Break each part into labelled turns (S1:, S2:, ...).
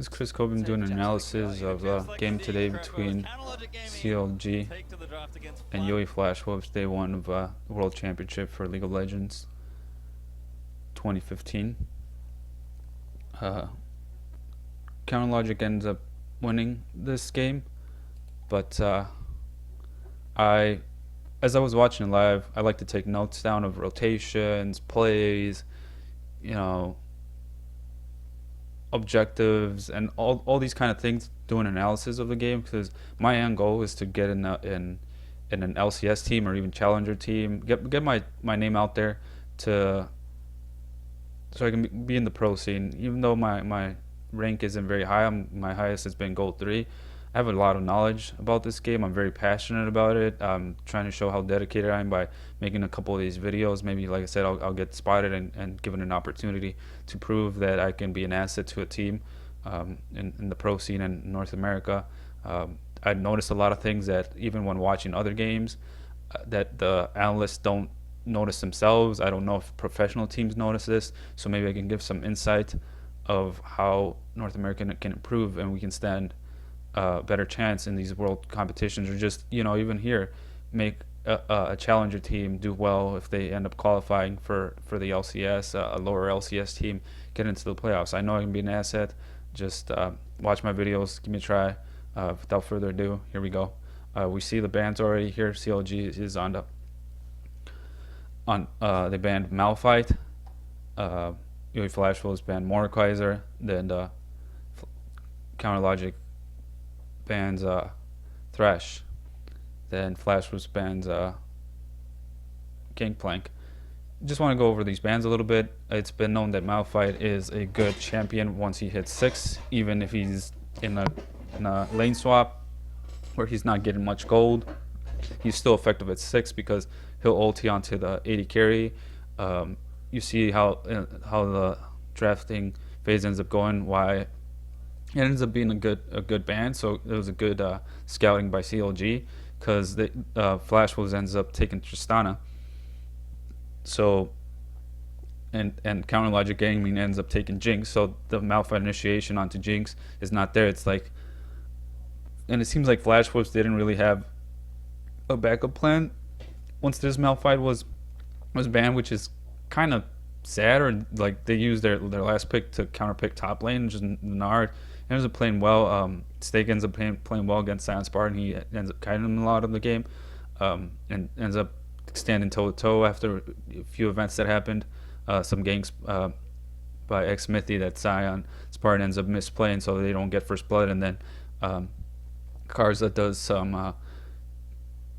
S1: This is Chris Coben doing an analysis of a game today between CLG and Yui Flash Wolves Day 1 of World Championship for League of Legends 2015. Counterlogic ends up winning this game, but as I was watching live, I like to take notes down of rotations, plays, objectives, and all these kind of things, doing analysis of the game, because my end goal is to get in an LCS team or even challenger team, get my name out there so I can be in the pro scene. Even though my rank isn't very high, my highest has been gold 3. I have a lot of knowledge about this game. I'm very passionate about it. I'm trying to show how dedicated I am by making a couple of these videos. Maybe, like I said, I'll get spotted and given an opportunity to prove that I can be an asset to a team in the pro scene in North America. I noticed a lot of things that even when watching other games that the analysts don't notice themselves. I don't know if professional teams notice this, so maybe I can give some insight of how North America can improve and we can stand better chance in these world competitions, or just even here make a challenger team do well if they end up qualifying for the LCS, a lower LCS team get into the playoffs. I know I can be an asset. Just watch my videos, give me a try. Without further ado, here we go. We see the bans already here. CLG is on they banned Malphite. Yui Flash Wolves banned Mordekaiser. Then Counterlogic bans Thresh. Then Flash Wolves bans Gangplank. Just want to go over these bans a little bit. It's been known that Malphite is a good champion once he hits 6, even if he's in a lane swap where he's not getting much gold. He's still effective at 6 because he'll ulti onto the 80 carry. You see how the drafting phase ends up going. Why it ends up being a good ban. So it was a good scouting by CLG, because the Flash Wolves ends up taking Tristana. So and Counterlogic Gaming ends up taking Jinx. So the Malphite initiation onto Jinx is not there. It's like, and it seems like Flash Wolves didn't really have a backup plan once this Malphite was banned, which is kind of sad. Or like they used their last pick to counter pick top lane, just Gnar. Ends up playing well. Stake ends up playing well against Silent Spartan. He ends up kiting him a lot of the game, and ends up standing toe to toe after a few events that happened. Some ganks by X-Smithy that Sion Spartan ends up misplaying, so they don't get first blood, and then Karza does some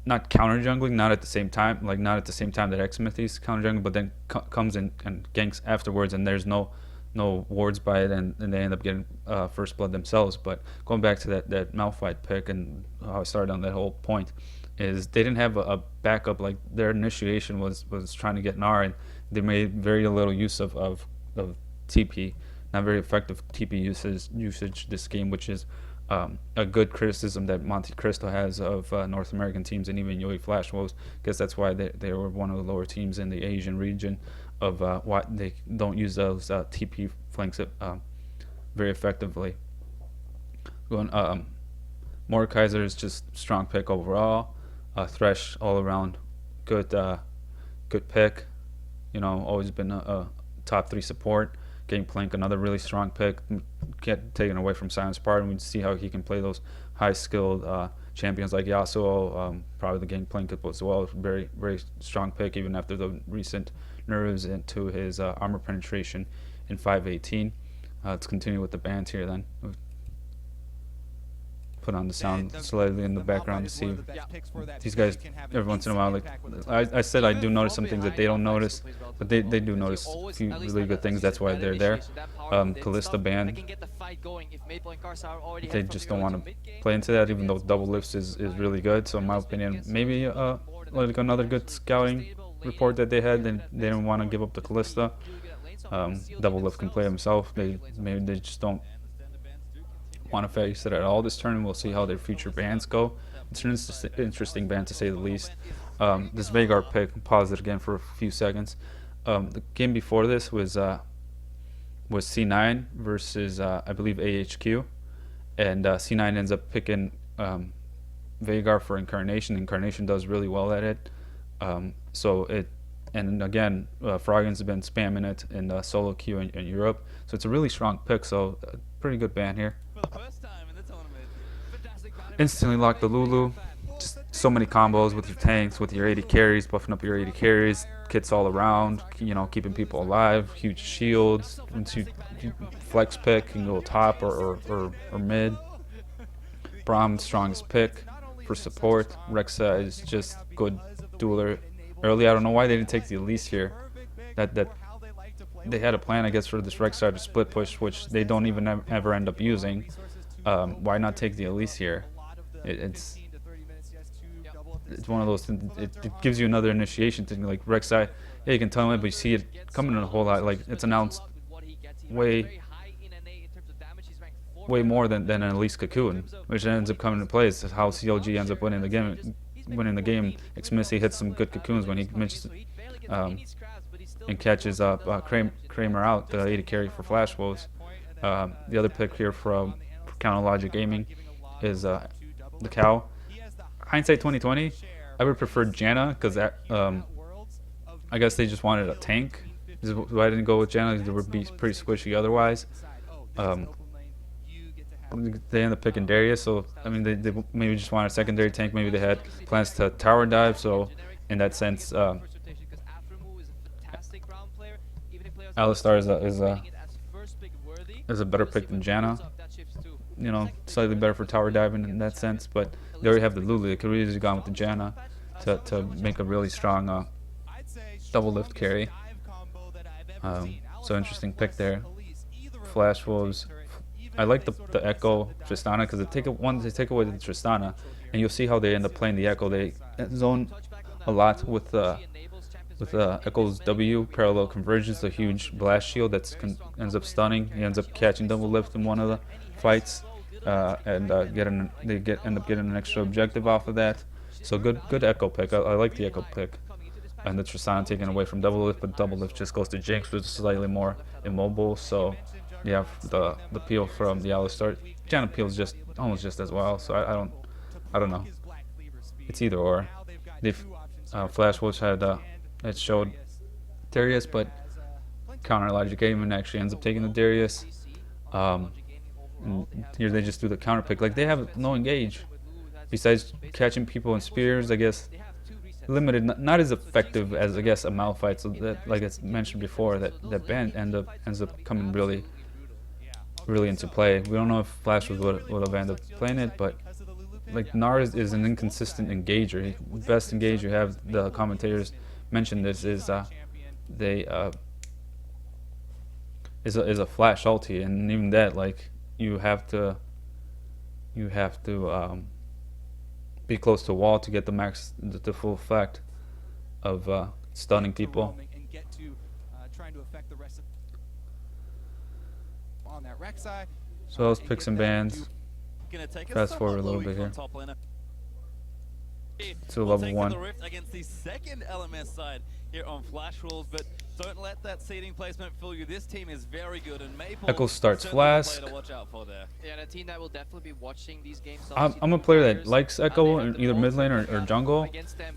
S1: not counter jungling, not at the same time that X-Smithy's counter jungling, but then comes in and ganks afterwards, and there's no wards by it, and they end up getting first blood themselves. But going back to that Malphite pick and how I started on that whole point, is they didn't have a backup. Like their initiation was trying to get Gnar, and they made very little use of TP, not very effective TP usage this game, which is a good criticism that Monte Cristo has of North American teams and even Yui Flash Wolves, because that's why they were one of the lower teams in the Asian region, of why they don't use those TP flanks very effectively. Mordekaiser is just strong pick overall. Thresh all around good pick. Always been a top 3 support. Gangplank, another really strong pick. Get taken away from Silent Spartan. We see how he can play those high-skilled champions like Yasuo. Probably the Gangplank as well. Very, very strong pick, even after the recent nerfs into his armor penetration in 5.18. Let's continue with the bans here then. Put on the sound slightly in the background to see these guys every once in a while. Like I said, I do notice some things that they don't notice, but they do notice a few really good things. That's why they're there. Kalista banned. They just don't want to play into that, even though Doublelift is really good. So in my opinion, maybe like another good scouting report that they had, and they didn't want to give up the Kalista. Doublelift can play himself. Maybe they just don't want to face it at all this turn. We'll see how their future bans go. It's an interesting ban to say the least. This Veigar pick, pause it again for a few seconds. The game before this was was C9 versus I believe AHQ, and C9 ends up picking Veigar for Incarnation. Incarnation does really well at it. So it, and again, Froggen's been spamming it in solo queue in Europe. So it's a really strong pick. So pretty good ban here. Instantly lock the Lulu. Just so many combos with your tanks, with your 80 carries, buffing up your 80 carries, kits all around, you know, keeping people alive, huge shields. Once you flex pick, you can go top or mid. Braum, strongest pick for support. Rexa is just good dueler early. I don't know why they didn't take the Elise here. That they had a plan, I guess, for this Rexa to split push, which they don't even ever end up using. Why not take the Elise here? It's one of those things. It gives you another initiation thing. Like Rek'Sai, yeah, you can tell him, but you see it coming in a whole lot. Like it's announced way more than an Elise Cocoon, which ends up coming into play. It's how CLG ends up winning the game. Xmissy hits some good cocoons when he mentions and catches up Kramer out, the 80 carry for Flash Wolves. The other pick here from Counter Logic Gaming is the Cow. Hindsight 2020, I would prefer Janna because I guess they just wanted a tank. This is why I didn't go with Janna. They would be pretty squishy otherwise. They end up picking Darius, so I mean they maybe just wanted a secondary tank. Maybe they had plans to tower dive, so in that sense, Alistar is a better pick than Janna. You know, slightly better for tower diving in that sense, but they already have the Lulu. They could really have gone with the Janna to make a really strong double lift carry. So interesting pick there. Flash Wolves. I like the Ekko Tristana because they take away the Tristana, and you'll see how they end up playing the Ekko. They zone a lot with Ekko's W parallel convergence, the huge blast shield that ends up stunning. He ends up catching Doublelift in one of the fights, and end up getting an extra objective off of that. So good Ekko pick. I like the Ekko pick. And the Tristana taken away from Doublelift, but Doublelift just goes to Jinx, which is slightly more immobile. So you have the peel from the Alistar. Janna peel's just almost just as well. So I don't know. It's either or. Flash Wolves had showed Darius, but Counter Logic Gaming actually ends up taking the Darius. And here they just do the counter pick. Like they have no engage. Besides catching people in spears, I guess limited, not as effective as I guess a Malphite. So that, like it's mentioned before, that ban ends up coming really into play. We don't know if Flash would have ended up playing it, but like Gnar is an inconsistent engager. The best engage you have, the commentators mentioned this, is a Flash ulti, and even that, like you have to be close to a wall to get the full effect of stunning people. So let's pick some bans. Fast forward a little bit here to level 1.
S2: Against the second LMS side here on Flash Wolves, but don't let that seating placement fool you. This team is very good, and Maple
S1: Ekko starts Flask.
S3: Yeah, a team that will definitely be watching these games.
S1: I'm a player that likes Ekko in either mid lane or jungle,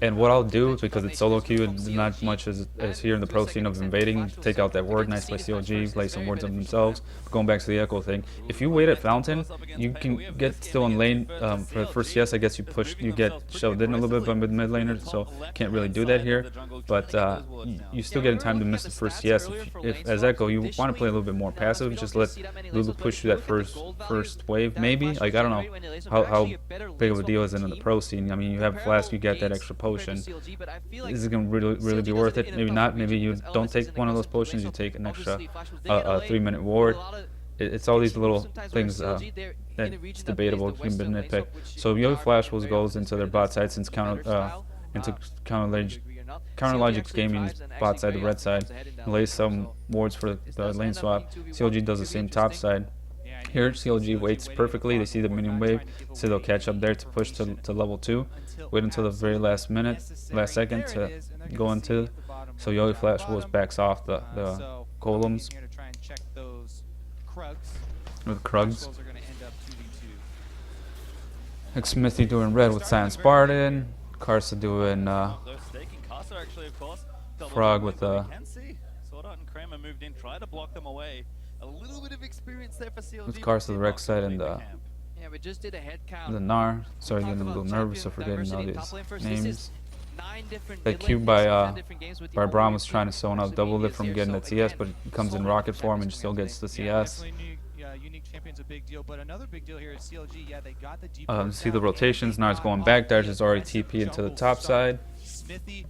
S1: and what I'll do, because it's solo queue and not much as here in the pro scene of invading, take out that ward, nice by CLG, play some wards of themselves. Going back to the Ekko thing, if you wait at Fountain, you can get still in lane for the first CS. I guess you get shoved in a little bit by mid laner, so can't really do that here. But you still get in time to miss the first CS. If as Ekko you want to play a little bit more passive, just let Lulu push you that first wave, maybe. Like I don't know how big of a deal is it in the pro scene. I mean, you have Flask, you get that extra potion. Is it gonna really be worth it? Maybe not. Maybe you don't take one of those potions. You take an extra 3-minute ward. It's all these little things that's debatable. You can nitpick. So Yo Flash Wolves goes into their bot side since Counter Logic Gaming's bot side, the red side, and lays some wards for the lane swap. CLG does the same top side. Here CLG waits perfectly. They see the minion wave, so they'll catch up there to push to level 2. Wait until the very last second to go into. So Yo Flash Wolves backs off the golems. with Krugs.
S4: Are going to end up 2v2.
S1: Smithy doing red with Science Spartan. Karsa doing
S2: Those staking Casa actually, of course.
S1: Frog with
S2: We can see Sword Art and Kramer moved in, try to block them away. A little bit of experience there for CLG.
S1: with Karsa the Rex side and
S3: Yeah, we just did a head count.
S1: the Gnar. Sorry,
S3: Talk
S1: getting a
S3: about
S1: little nervous for
S3: champion
S1: forgetting all
S3: diversity in top lane
S1: these
S3: first. This
S1: names.
S3: is 9 different
S1: That
S3: mid lane
S1: cube
S3: picks,
S1: by
S3: 10 different games with the
S1: Barbram
S3: overview
S1: was trying to
S3: team.
S1: zone out
S3: Absolutely
S1: Doublelift
S3: genius
S1: from
S3: here.
S1: getting
S3: So
S1: that CS,
S3: again,
S1: but he comes
S3: so
S1: in
S3: many
S1: rocket
S3: champions
S1: form and
S3: coming
S1: still
S3: out
S1: gets
S3: today.
S1: the
S4: Yeah,
S1: CS.
S4: definitely unique champion's a big deal, but another big deal here is CLG. Yeah, they got the deep.
S1: See the rotations. Nar's going back. There's his already TP into the top side.
S4: Smithy,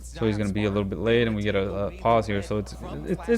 S1: So he's going to be a little bit late, and we get a pause here. So it's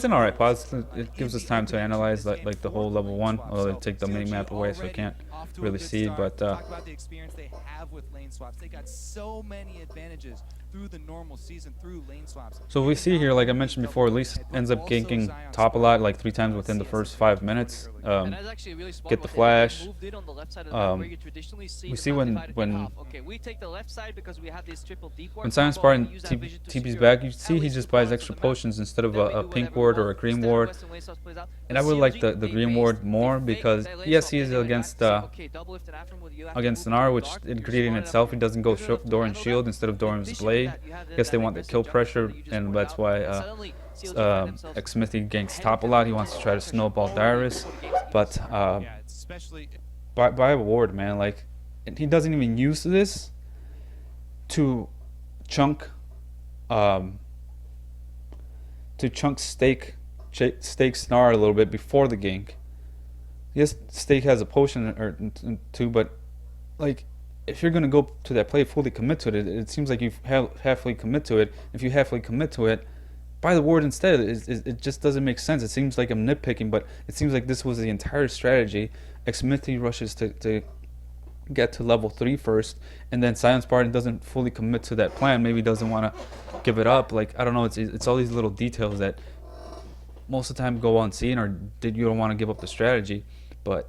S1: an alright pause. It gives us time to analyze like the whole level 1. Although they take the mini map away, so I can't really see. But
S4: talk about the experience they have with lane swaps. They got so many advantages through the normal season through lane swaps.
S1: so we see here, like I mentioned before, Elise ends up ganking top a lot, like 3 times within the first 5 minutes.
S3: And that's actually really smart
S1: Get the
S3: what they did. They
S1: flash.
S3: moved in on the left side of the map where you
S1: We
S3: traditionally see the
S1: see
S3: map
S1: when
S3: divided in half. Okay, we take the left side because we have this triple deep ward.
S1: when Science
S3: combo,
S1: Spartan
S3: we use that vision to
S1: TP's
S3: secure
S1: back, you
S3: at
S1: see he
S3: least
S1: just
S3: 2
S1: buys
S3: points
S1: extra
S3: on the map.
S1: potions instead of
S3: Then we
S1: a
S3: do
S1: pink
S3: whatever we
S1: ward or a
S3: want.
S1: green
S3: Instead of
S1: ward.
S3: Western lane swaps plays out.
S1: And I would
S3: CLG,
S1: like the
S3: they
S1: green
S3: based
S1: ward more
S3: the fake
S1: because
S3: that lane
S1: yes,
S3: swap,
S1: he
S3: then
S1: is
S3: they went
S1: against
S3: back to say, okay, Doublelift and Afrin, well, you have to
S1: against
S3: move
S1: Gnar,
S3: to
S1: which
S3: dark.
S1: in
S3: You're
S1: creating
S3: smart
S1: itself,
S3: enough
S1: he
S3: to
S1: doesn't go
S3: good enough to
S1: Doran's
S3: handle
S1: shield
S3: that.
S1: instead of
S3: In
S1: Doran's
S3: addition to
S1: blade.
S3: that, you had
S1: Guess they
S3: that
S1: want the
S3: aggressive
S1: kill
S3: jungle
S1: pressure,
S3: that you just
S1: and
S3: pointed
S1: that's
S3: out.
S1: why
S3: And suddenly, CLG find themselves
S1: Smithy ganks
S3: ahead
S1: top a
S3: of
S1: lot.
S3: them
S1: He
S3: with
S1: wants to
S3: all
S1: try to
S3: that pressure
S1: snowball
S3: already
S1: Darius,
S3: before the game starts.
S1: but
S4: Yeah, it's especially
S1: buy a ward, man. Like, and he doesn't even use this to chunk stake Gnar a little bit before the gank. Yes, Stake has a potion or two, but like if you're gonna go to that play, fully commit to it, it seems like you halfway commit to it. If you halfway commit to it, buy the ward instead. It just doesn't make sense. It seems like I'm nitpicking, but it seems like this was the entire strategy. Smithy rushes to get to level 3 first, and then Science Spartan doesn't fully commit to that plan. Maybe doesn't want to give it up. Like, I don't know. It's all these little details that most of the time go unseen, or you don't want to give up the strategy. But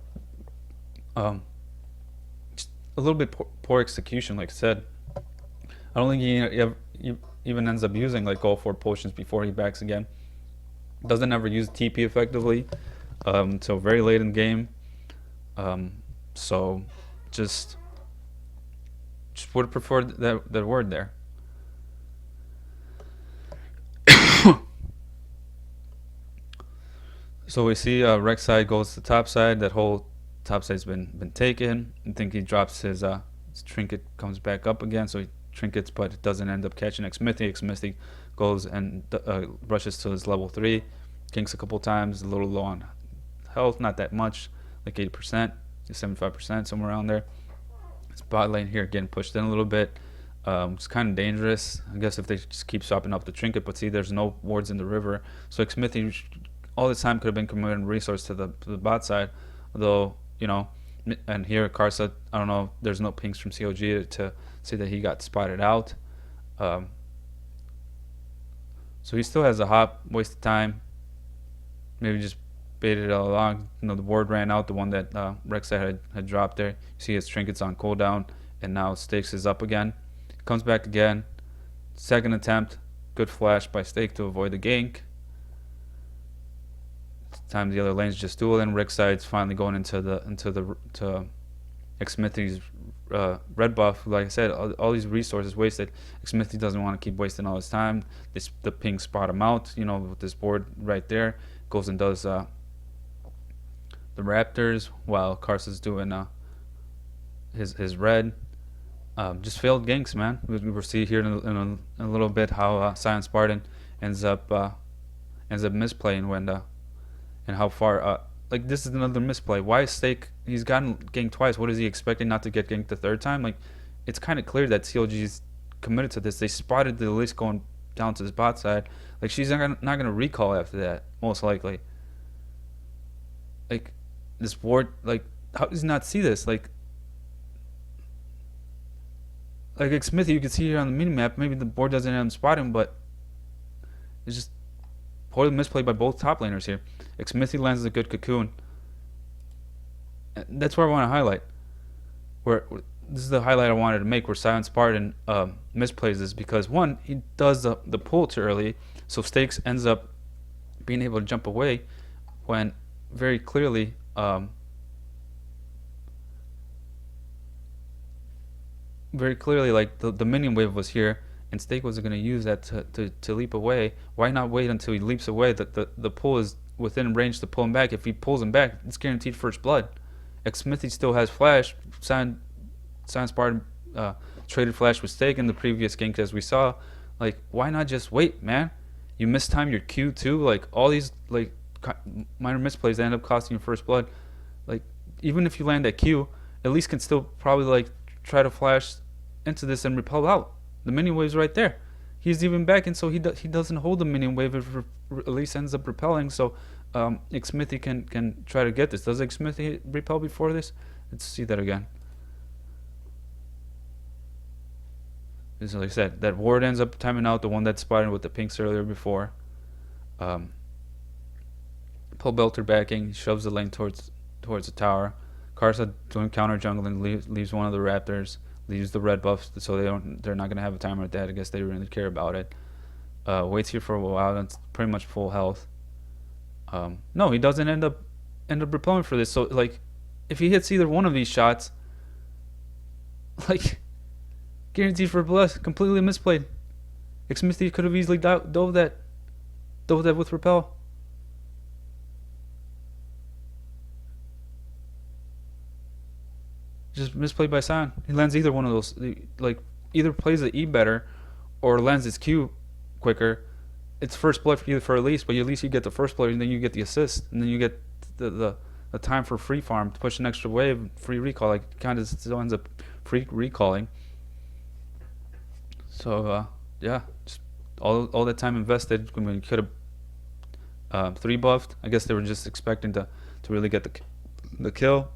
S1: just a little bit poor execution, like I said. I don't think he even ends up using like all 4 potions before he backs again. Doesn't ever use TP effectively until very late in the game. So just would have preferred that word there. So we see Rex side goes to top side. That whole top side's been taken. I think he drops his trinket, comes back up again. So he trinkets, but it doesn't end up catching Smithy. Smithy goes and rushes to his level 3. Kinks a couple times, a little low on health, not that much, like 80%, 75%, somewhere around there. Bot lane here getting pushed in a little bit. It's kind of dangerous, I guess, if they just keep swapping up the trinket. But see, there's no wards in the river, so Smithy all this time could have been committing resource to the bot side. Although, you know, and here Karsa, I don't know, there's no pings from CLG to see that he got spotted out. So he still has a hop, waste of time. Maybe just baited it all along. You know, the ward ran out, the one that Rek'Sai had dropped there. You see his trinkets on cooldown, and now Stakes is up again. Comes back again. Second attempt, good flash by Stake to avoid the gank. Time the other lanes just duel, and Rek'Sai's finally going into Smithy's red buff. Like I said, all these resources wasted. Smithy doesn't want to keep wasting all his time. The ping spot him out, you know, with this board right there. Goes and does the Raptors while Karsa's doing his red. Just failed ganks, man. We'll see here in a little bit how Science Spartan ends up misplaying when and how far like this is another misplay. Why is Stake? He's gotten ganked twice. What is he expecting not to get ganked the third time? Like, it's kind of clear that CLG's committed to this. They spotted the Elise going down to his bot side. Like, she's not gonna recall after that, most likely. Like, this board, like, how does he not see this? Like Smithy, you can see here on the minimap, maybe the board doesn't have him spot him, but it's just poorly misplayed by both top laners here. Smithy lands a good cocoon. And that's where I want to highlight. This is the highlight I wanted to make, where Science Spartan misplays this, because one, he does the pull too early, so Stakes ends up being able to jump away when very clearly like the minion wave was here, and Steak was going to use that to leap away. Why not wait until he leaps away? The pull is within range to pull him back. If he pulls him back, it's guaranteed first blood. Smithy still has flash. Science Spartan traded flash with Steak in the previous gank, as we saw. Like, why not just wait, man? You mistime your Q too. Like, all these like minor misplays that end up costing you first blood. Like, even if you land that Q, at least can still probably like try to flash into this and repel out. The minion wave's right there. He's even back, and so he doesn't hold the minion wave. If at least ends up repelling. So Smithy can try to get this. Does Smithy repel before this? Let's see that again. This is, like I said, that ward ends up timing out, the one that spotted with the pinks earlier before. Pull Belter backing, he shoves the lane towards the tower. Karsa doing counter jungling, leaves one of the raptors, leaves the red buffs, so they're not gonna have a timer at that. I guess they really care about it. Waits here for a while, that's pretty much full health. No, he doesn't end up repelling for this. So like, if he hits either one of these shots, like, guaranteed for bless, completely misplayed. Smithy could have easily dove that with repel. Just misplayed by Sion. He lands either one of those. Like, either plays the E better, or lands his Q quicker. It's first blood for you for at least, but at least you get the first blood, and then you get the assist, and then you get the time for free farm to push an extra wave, free recall. Like, kind of still ends up free recalling. So yeah, just all that time invested when we could have 3 buffed. I guess they were just expecting to really get the kill.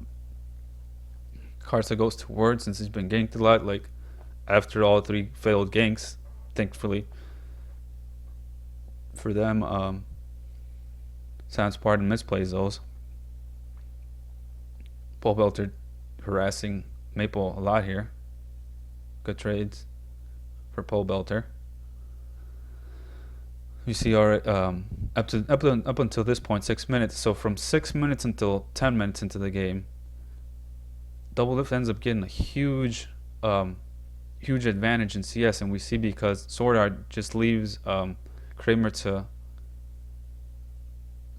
S1: Karsa goes to ward since he's been ganked a lot. Like, after all 3 failed ganks, thankfully for them, Science Spartan misplays those. Pull Belter harassing Maple a lot here. Good trades for Pole Belter. You see, our up until this point, 6 minutes. So from 6 minutes until 10 minutes into the game, Doublelift ends up getting a huge advantage in CS, and we see because Sword Art just leaves Kramer to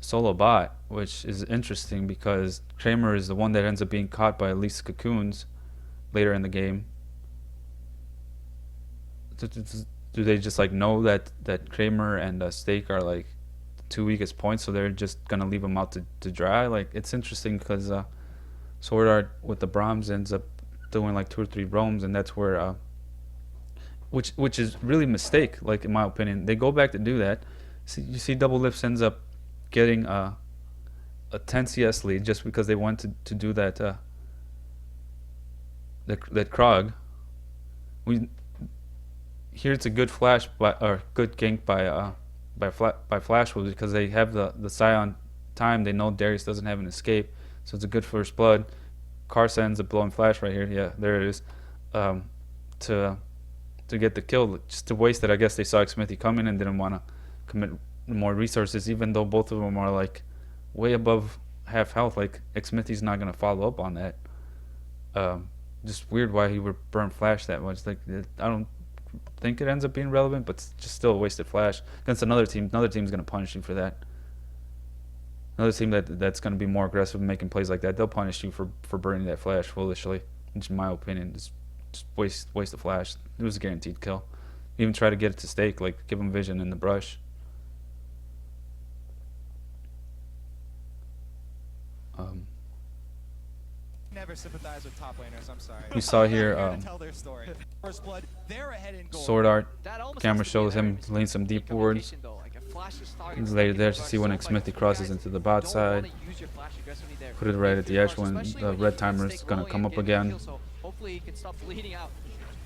S1: solo bot, which is interesting because Kramer is the one that ends up being caught by at least cocoons later in the game. Do they just like know that Kramer and Steak are like the 2 weakest points, so they're just gonna leave them out to dry? Like, it's interesting because Sword Art with the Brahms ends up doing like 2 or 3 roams, and that's where which is really a mistake. Like, in my opinion, they go back to do that. You see Doublelift ends up getting a 10 CS lead just because they want to do that that Krog. Here it's a good flash or good gank by Flash Wolves because they have the Scion time. They know Darius doesn't have an escape, so it's a good first blood. Karsa ends up blowing flash right here. Yeah, there it is. To get the kill, just to waste it. I guess they saw Smithy coming and didn't want to commit more resources, even though both of them are like way above half health. Like, Smithy's not gonna follow up on that. Just weird why he would burn flash that much. Like, I don't think it ends up being relevant, but it's just still a wasted flash against another team. Another team's gonna punish you for that. Another team that's gonna be more aggressive in making plays like that, they'll punish you for burning that flash foolishly. Which, in my opinion, just waste the flash. It was a guaranteed kill. Even try to get it to Stake, like give him vision in the brush.
S4: Never sympathize with top laners. I'm sorry.
S1: We saw here
S4: tell their story. First blood, they're ahead in goal.
S1: Sword Art.
S3: That almost
S1: Camera
S3: has to be
S1: shows him
S3: there.
S1: laying some deep wards.
S3: Communication, though. Like, a flash is starting
S1: He's
S3: to
S1: later
S3: take
S1: there
S3: it
S1: to
S3: back
S1: see when
S3: so much.
S1: Smithy
S3: You
S1: crosses
S3: guys
S1: into the bot
S3: don't
S1: side.
S3: wanna use your flash aggressively there.
S1: Put it right at the edge when
S3: Especially
S1: the
S3: when
S1: red
S3: you
S1: timer is
S3: stay
S1: gonna
S3: low
S1: come
S3: and
S1: up
S3: get a
S1: again.
S3: kill, so hopefully he can stop bleeding out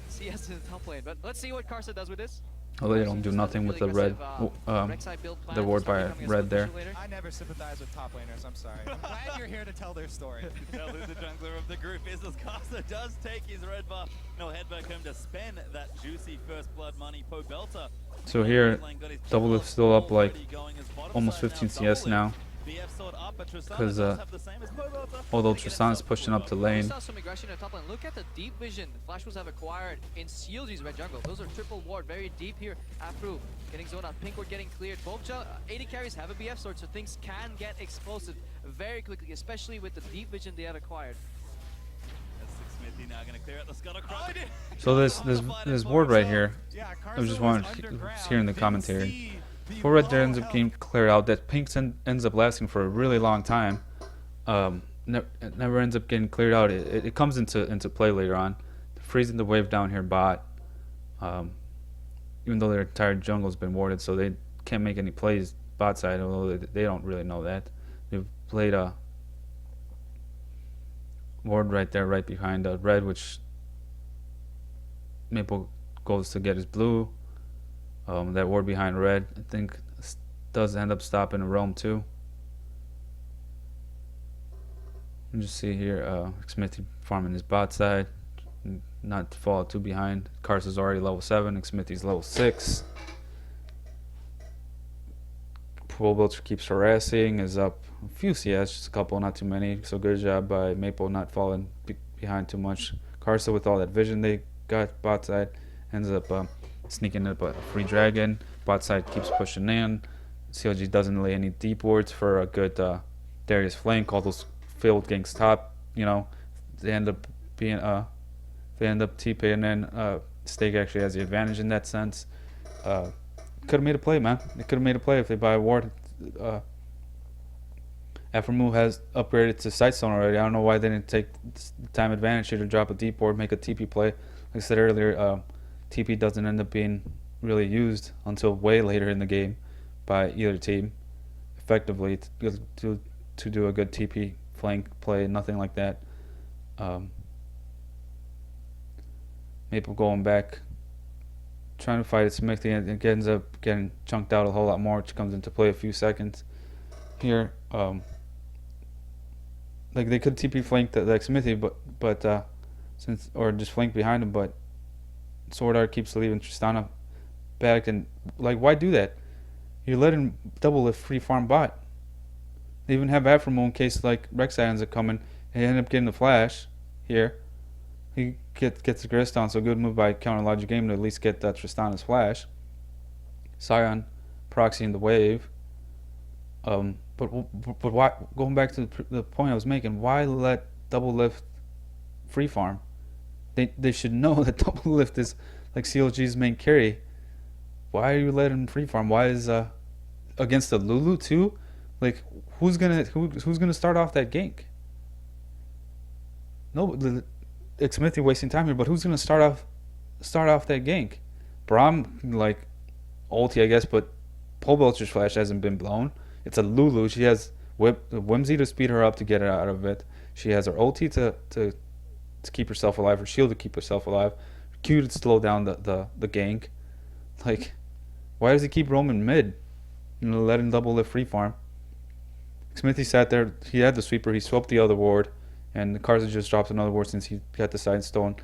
S3: CS in the top lane. But let's see what Karsa does with this.
S1: Oh, they don't do nothing with the red, the ward by red there.
S4: I never sympathize with top laners. I'm sorry. I'm glad you're here to tell their story.
S2: Tell who the jungler of the group is, as Karsa does take his red buff. He'll head back home to spend that juicy first blood money. Belter.
S1: So here, Doublelift still up like almost 15 CS now.
S2: BF sword up, but Tristana
S1: 'Cause,
S2: does have the same as Pobolta.
S1: although
S2: Gonna get
S1: Tristana's
S2: himself
S1: pushing up to
S2: pulled
S1: lane.
S3: We saw some aggression in top lane. Look at the deep vision Flash Wolves have acquired in CLG's red jungle. Those are triple ward, very deep here. Afro getting zoned out, pink ward getting cleared. Both AD carries have a BF sword, so things can get explosive very quickly, especially with the deep vision they had acquired.
S2: That's Smithy now gonna clear out the scuttle crowd.
S1: So this ward right here,
S4: Yeah,
S1: I just
S4: Carso
S1: wanted
S4: was
S1: to
S4: underground,
S1: hear in the
S4: didn't
S1: commentary.
S4: see the
S1: Before red there
S4: low
S1: ends up
S4: health.
S1: getting cleared out, that pink ends up lasting for a really long time. It never ends up getting cleared out. It comes into play later on. Freezing the wave down here bot. Even though their entire jungle's been warded, so they can't make any plays bot side, although they don't really know that. They've played a ward right there, right behind red, which Maple goes to get his blue. That ward behind red, I think, does end up stopping a roam too. You just see here, Smithy farming his bot side, not to fall too behind. Carson's already level 7, and Smithy's level 6. Pobolta keeps harassing, is up a few CS, just a couple, not too many. So good job by Maple not falling behind too much. Carson, with all that vision they got bot side, ends up sneaking up a free dragon. Bot side keeps pushing in. CLG doesn't lay any deep wards for a good Darius flank. All those field ganks top, you know, they end up being TPing, and then Stake actually has the advantage in that sense. Could have made a play, man. They could have made a play if they buy a ward. Aftermoo has upgraded to Sightstone already. I don't know why they didn't take the time advantage here to drop a deep ward, make a TP play. Like I said earlier, TP doesn't end up being really used until way later in the game by either team effectively to do a good TP flank play, nothing like that. Maple going back, trying to fight it. Smithy, and it ends up getting chunked out a whole lot more, which comes into play a few seconds here. Like they could TP flank like Smithy, but since, or just flank behind him, but Sword Art keeps leaving Tristana back, and like, why do that? You're letting Doublelift free farm bot. They even have Aframo in case like Rek'Sai ends up coming and end up getting the flash here. He gets the Grist on, so good move by Counter Logic Game to at least get Tristana's flash. Sion proxying the wave. But why? Going back to the point I was making, why let Doublelift free farm? They should know that Doublelift is like CLG's main carry. Why are you letting him free farm? Why is against the Lulu too? Like who's gonna start off that gank? No, it's Smithy wasting time here, but who's gonna start off that gank? Braum, like ulti, I guess, but Pobolta's flash hasn't been blown. It's a Lulu. She has Whimsy to speed her up to get her out of it. She has her ulti to keep herself alive, her shield to keep herself alive, Q to slow down the gank. Like, why does he keep roaming mid? You know, letting Doublelift free farm. Smithy sat there. He had the sweeper. He swept the other ward, and Carson just drops another ward since he got the side stone.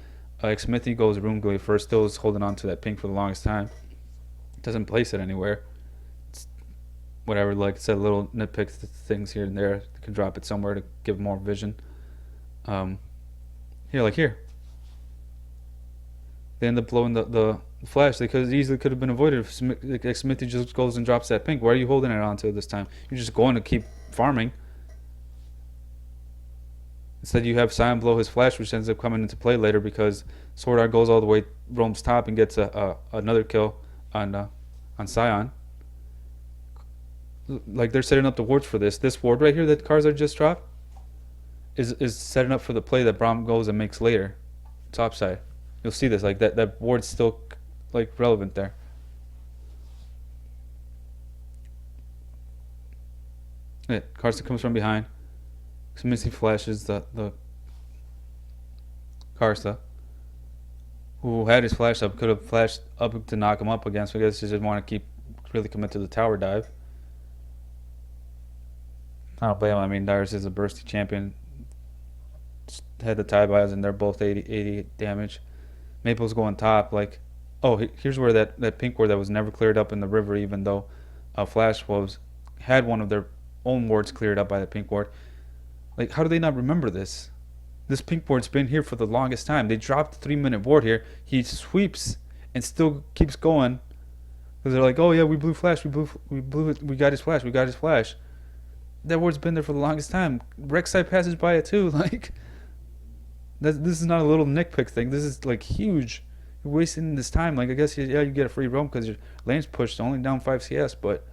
S1: Smithy goes Room Glaive first. Still is holding on to that pink for the longest time. Doesn't place it anywhere. It's whatever, like I said, little nitpick things here and there. They can drop it somewhere to give more vision. Here. They end up blowing the flash. They easily could have been avoided if Smithy just goes and drops that pink. Why are you holding it onto this time? You're just going to keep farming. Instead, you have Sion blow his flash, which ends up coming into play later because Sword Art goes all the way, roams top, and gets another kill on Sion. Like, they're setting up the wards for this. This ward right here that Karzar just dropped is setting up for the play that Braum goes and makes later, top side. You'll see this, like that ward's still like relevant there. Yeah, Carson comes from behind. Smithy flashes the Karsa, who had his flash up, could have flashed up to knock him up against, but I guess he didn't want to really commit to the tower dive. I don't blame him. I mean, Darius is a bursty champion. Just had the tie buys, and they're both 80 damage. Maple's going top. Like, oh, here's where that pink ward that was never cleared up in the river, even though Flash had one of their own wards cleared up by the pink ward. Like, how do they not remember this? This pink ward's been here for the longest time. They dropped the 3-minute ward here. He sweeps and still keeps going. Because they're like, oh yeah, we blew flash, we got his flash, we got his flash. That ward's been there for the longest time. Rek'Sai passes by it too. Like, this is not a little nitpick thing. This is like huge. You're wasting this time. Like, I guess yeah, you get a free roam because your lane's pushed only down 5 CS, but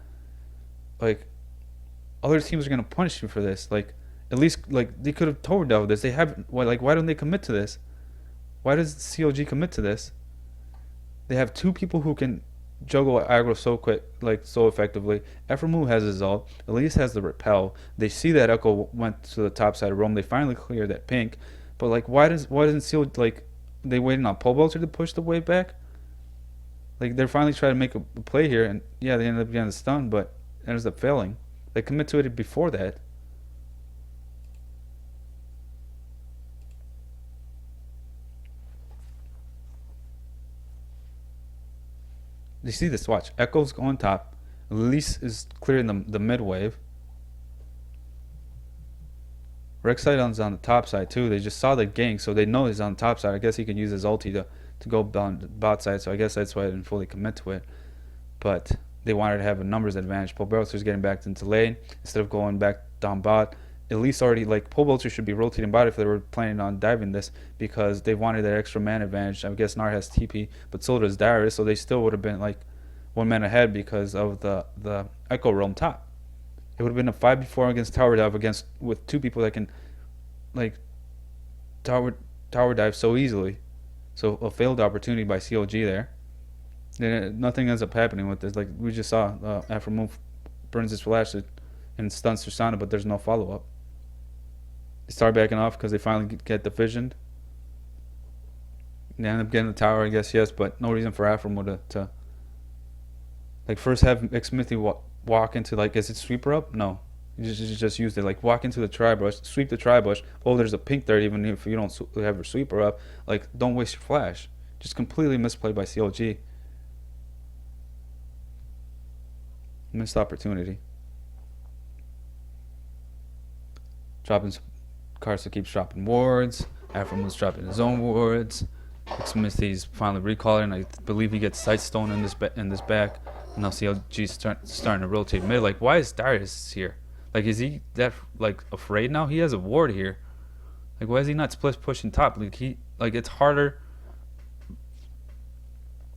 S1: like, other teams are gonna punish you for this. Like, at least like they could have told Dove this. They haven't. Why don't they commit to this? Why does CLG commit to this? They have 2 people who can juggle aggro so quick, like so effectively. Ephramu has his ult. Elise has the repel. They see that Ekko went to the top side of Rome. They finally clear that pink. But like, why doesn't CLG, like, they waiting on Pobelter to push the wave back? Like, they're finally trying to make a play here, and yeah, they ended up getting the stun, but it ends up failing. They commit to it before that. You see this, watch. Ekko's on top. Elise is clearing the mid wave. Rek'Sai is on the top side too. They just saw the gank, so they know he's on the top side. I guess he can use his ulti to go down the bot side, so I guess that's why I didn't fully commit to it. But they wanted to have a numbers advantage. Pobelter's getting back into lane instead of going back down bot. Elise already, like, Pobelter should be rotating bot if they were planning on diving this, because they wanted that extra man advantage. I guess Gnar has TP, but so does Darius, so they still would have been like 1 man ahead because of the Ekko roam top. It would have been a 5v4 against tower dive with 2 people that can like tower dive so easily. So a failed opportunity by CLG there. Then nothing ends up happening with this. Like we just saw, after move burns his flash and stuns Tristana, but there's no follow up. They start backing off because they finally get divisioned. They end up getting the tower, I guess, yes, but no reason for Aframo to like first have Xmithy walk into, like, is it sweeper up? No. You just used it. Like, walk into the tri-bush, sweep the tri-bush. Oh, there's a pink there, even if you don't have your sweeper up. Like, don't waste your flash. Just completely misplayed by CLG. Missed opportunity. Dropping, Karsa keeps dropping wards. Aframoon's dropping his own wards. Xmithy's finally recalling. I believe he gets Sightstone in this back. And now CLG's starting to rotate mid. Like, why is Darius here? Like, is he that, like, afraid now? He has a ward here. Like, why is he not split pushing top? Like, it's harder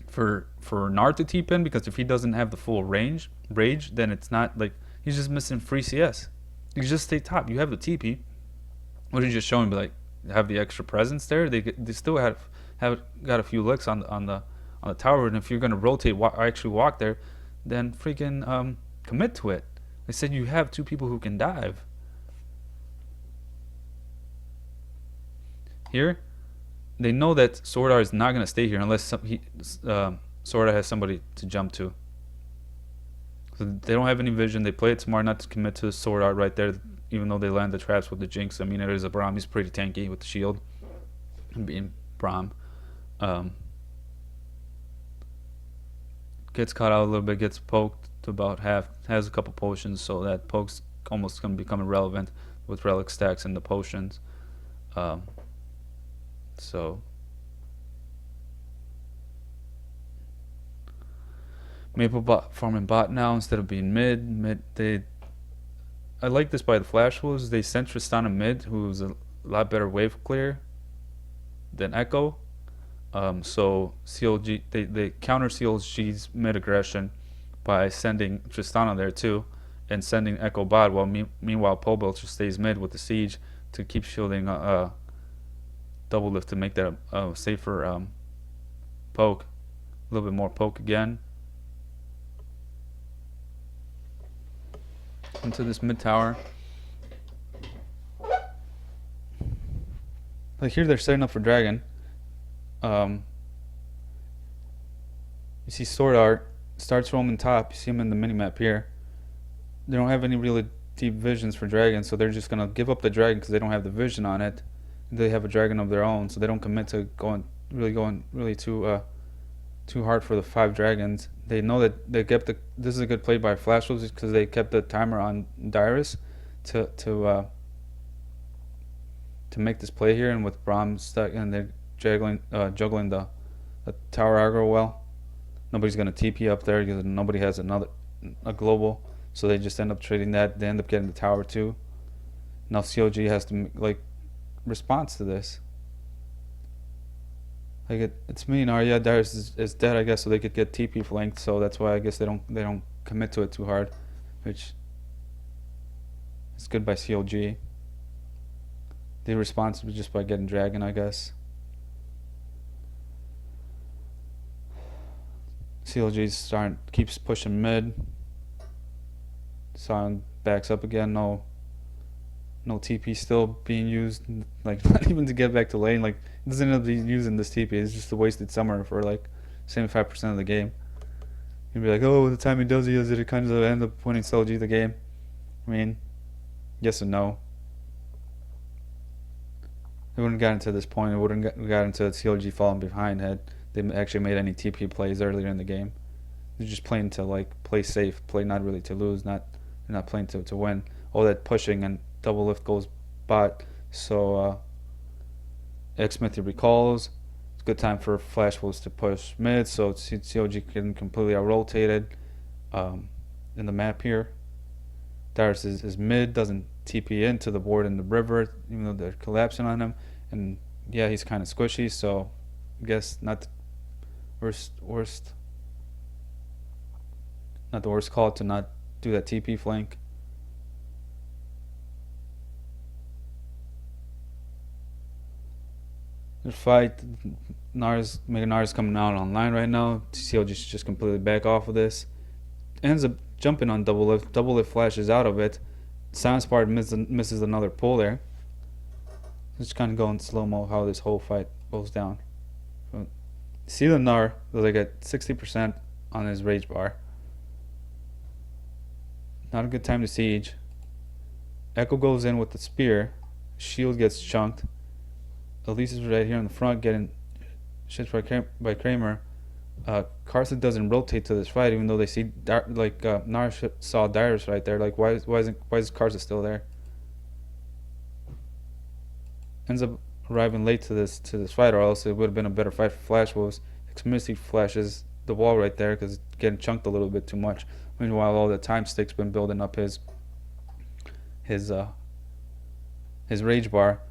S1: for Gnar to TP in, because if he doesn't have the full rage, then it's not, like, he's just missing free CS. You just stay top. You have the TP. What are you just showing? Like, have the extra presence there. They still have got a few licks on the tower, and if you're gonna rotate, actually walk there, then freaking commit to it. They said you have 2 people who can dive. Here, they know that Swordar is not gonna stay here unless Swordar has somebody to jump to. So they don't have any vision. They play it smart not to commit to Swordar right there, even though they land the traps with the Jinx. I mean, it is a Braum. He's pretty tanky with the shield, and being Braum. Gets caught out a little bit, gets poked to about half, has a couple potions, so that poke's almost going to become irrelevant with relic stacks and the potions. So Maple bot farming bot now instead of being mid. I like this by the Flash Wolves. They sent Tristana mid, who's a lot better wave clear than Ekko. So CLG, they counter CLG's mid aggression by sending Tristana there too, and sending Ekko bot, while meanwhile Pobelter stays mid with the siege to keep shielding Doublelift to make that a safer poke. A little bit more poke again into this mid tower. Like, here they're setting up for Dragon. You see Sword Art starts roaming top. You see him in the minimap here. They don't have any really deep visions for Dragon, so they're just gonna give up the Dragon because they don't have the vision on it. They have a Dragon of their own, so they don't commit to going really too too hard for the 5 dragons. They know that they kept the. This is a good play by Flash Wolves because they kept the timer on Dyrus to make this play here, and with Braum stuck and they're juggling the tower aggro well. Nobody's gonna TP up there because nobody has a global, so they just end up trading that. They end up getting the tower too. Now CLG has to like response to this. Like it's me now. Yeah, Darius is dead, I guess, so they could get TP flanked. So that's why I guess they don't commit to it too hard, which is good by CLG. They respond just by getting dragon, I guess. CLG keeps pushing mid. Sion backs up again. No TP still being used. Like not even to get back to lane. Like it doesn't end up using this TP. It's just a wasted summer for like 75% of the game. You'd be like, oh, the time he does use it, it kind of end up winning CLG the game. I mean, yes and no. They wouldn't have gotten to this point. It wouldn't got into CLG falling behind had they actually made any TP plays earlier in the game. They're just playing to like play safe, play not really to lose, they're not playing to win. All that pushing and Doublelift goes bot, so Smithy recalls. It's a good time for Flash Wolves to push mid, so CLG getting completely out rotated in the map here. Darius is mid, doesn't TP into the board in the river, even though they're collapsing on him. And yeah, he's kind of squishy, so I guess not the worst call to not do that TP flank. The fight, Mega Gnar is coming out online right now. CLG just completely back off of this. Ends up jumping on Doublelift. Doublelift flashes out of it. Soundspart misses another pull there. Just kind of go in slow-mo how this whole fight goes down. See the Gnar, like at 60% on his rage bar. Not a good time to siege. Ekko goes in with the spear. Shield gets chunked. Elise is right here in the front getting shit by Kramer. Carson doesn't rotate to this fight, even though they see Gnar saw Darius right there. Like why is Carson still there? Ends up arriving late to this fight, or else it would have been a better fight for Flash Wolves. Xmissy flashes the wall right there because it's getting chunked a little bit too much. Meanwhile, all the time stick's been building up his rage bar.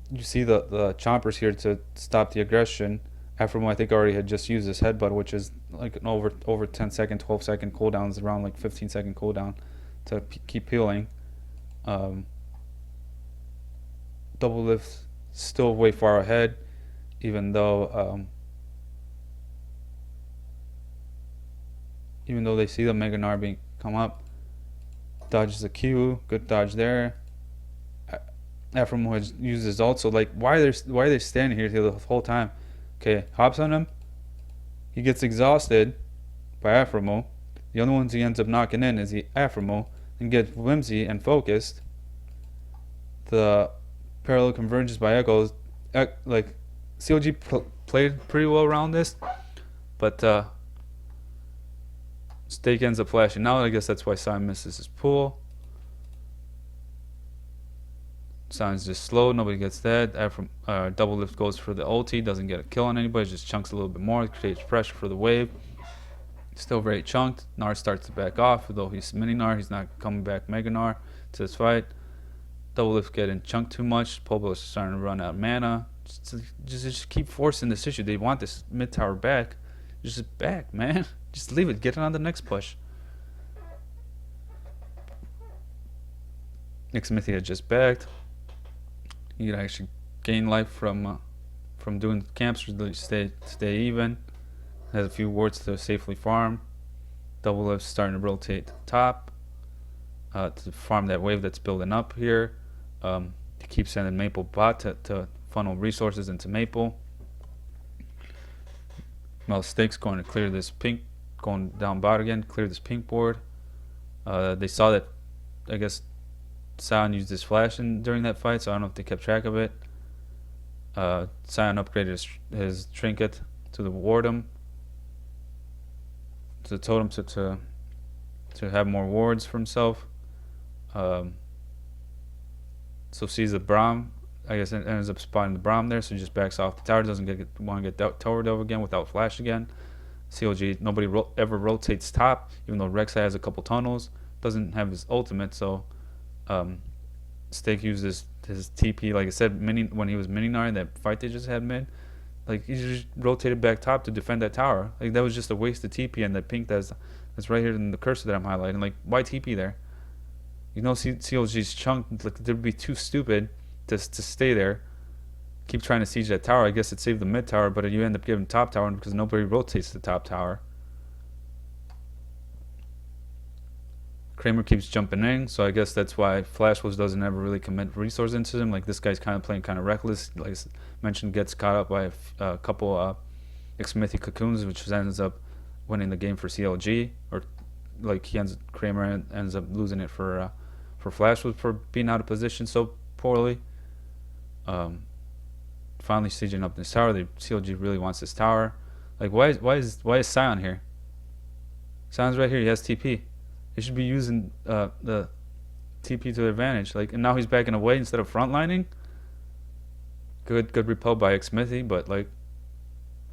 S1: You see the chompers here to stop the aggression. Aphromo, I think, already had just used his headbutt, which is like an over 10 second, 12 second cooldowns, around like 15 second cooldown to keep healing. Doublelift still way far ahead, even though they see the Mega Gnar come up. Dodges the Q, good dodge there. Aphromo has used his ult, so like why are they standing here the whole time? Okay, hops on him. He gets exhausted by Aphromo. The only ones he ends up knocking in is the Aphromo, and gets whimsy and focused. The parallel convergence by Ekko, like CLG played pretty well around this, but Stake ends up flashing out. I guess that's why Sion misses his pull. Sion's just slow, nobody gets that. Doublelift goes for the ulti, doesn't get a kill on anybody, just chunks a little bit more, creates pressure for the wave. Still very chunked. Gnar starts to back off, although he's mini Gnar, he's not coming back Mega Gnar to this fight. Doublelift getting chunked too much. Pobo is starting to run out of mana. Just keep forcing this issue. They want this mid tower back. Just back, man. Just leave it. Get it on the next push. Nick Smithy had just backed. He could actually gain life from doing camps to stay even. Has a few wards to safely farm. Doublelift starting to rotate to top to farm that wave that's building up here. To keep sending Maple bot to funnel resources into Maple. Well, Stake's going to clear this pink, going down bot again, clear this pink board. They saw that, I guess, Sion used his flash during that fight, so I don't know if they kept track of it. Sion upgraded his trinket to the Wardum. the totem to have more wards for himself. So sees the Braum. I guess it ends up spotting the Braum there, so he just backs off the tower. Doesn't want to get towered over again without flash again. CLG, nobody ever rotates top, even though Rek'Sai has a couple tunnels. Doesn't have his ultimate, so Steak uses his TP, like I said, when he was mini Gnar in that fight they just had mid. Like, he just rotated back top to defend that tower. Like, that was just a waste of TP, and that pink that's right here in the cursor that I'm highlighting. Like, why TP there? You know CLG's chunked. Like, they'd be too stupid to stay there. Keep trying to siege that tower. I guess it saved the mid tower, but you end up giving top tower because nobody rotates the top tower. Kramer keeps jumping in, so I guess that's why Flashwolves doesn't ever really commit resource into him. Like, this guy's kind of playing kind of reckless. Like I mentioned, gets caught up by a couple Smithy cocoons, which ends up winning the game for CLG. Or like Kramer ends up losing it for Flashwolves for being out of position so poorly. Finally sieging up this tower. The CLG really wants this tower. Like, why is Sion here? Sion's right here. He has TP. He should be using the TP to their advantage. Like, and now he's backing away instead of frontlining. Good repel by Smithy, but like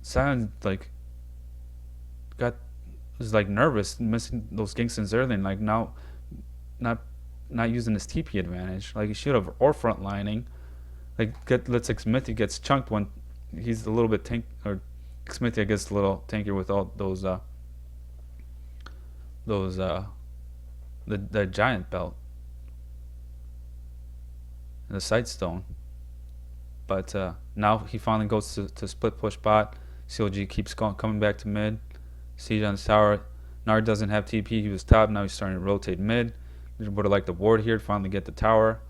S1: Sion was like nervous, missing those Ginksons early, and like now not using his TP advantage. Like, he should have, or frontlining. Like, lets Smithy gets chunked when he's a little bit Smithy I guess a little tankier with all those the giant belt and the sight stone. But now he finally goes to split push bot. CLG keeps coming back to mid. Siege on the tower. Gnar doesn't have TP. He was top. Now he's starting to rotate mid. Would have liked the ward here to finally get the tower.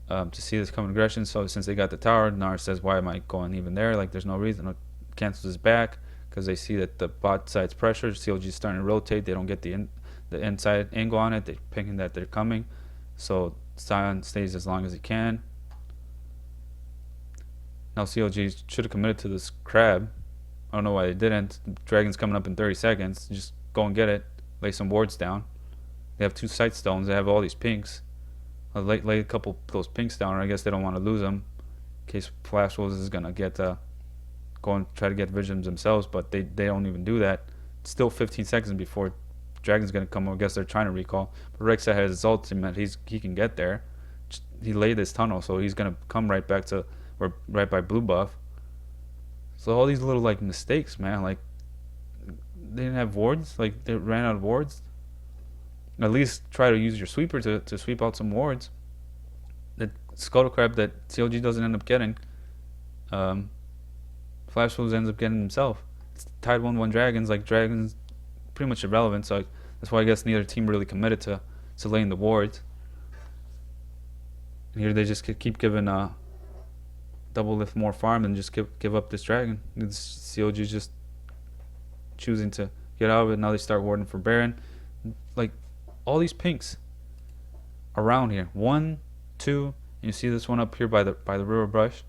S1: To see this coming aggression. So since they got the tower, Gnar says, why am I going even there? Like, there's no reason. Cancels his back because they see that the bot side's pressure. CLG's starting to rotate. They don't get the inside angle on it. They're picking that they're coming. So Sion stays as long as he can. Now CLG should have committed to this crab. I don't know why they didn't. The dragon's coming up in 30 seconds. Just go and get it. Lay some wards down. They have 2 sight stones. They have all these pinks. Lay a couple of those pinks down, or I guess they don't want to lose them in case Flashwolves is gonna get go and try to get visions themselves, but they don't even do that. It's still 15 seconds before Dragon's gonna come. I guess they're trying to recall, but Rek'Sai has his ultimate. He can get there. He laid this tunnel, so he's gonna come right back to or right by blue buff. So all these little like mistakes, man. Like, they didn't have wards. Like, they ran out of wards. At least try to use your sweeper to sweep out some wards. The Scuttle Crab that CLG doesn't end up getting. Flashwolves ends up getting himself. It's tied 1-1 Dragons. Like, Dragons pretty much irrelevant. So that's why I guess neither team really committed to laying the wards. And here they just keep giving Doublelift more farm and just give up this dragon. It's CLG just choosing to get out of it. Now they start warding for Baron. Like, all these pinks around here. 1, 2. You see this one up here by the river brush.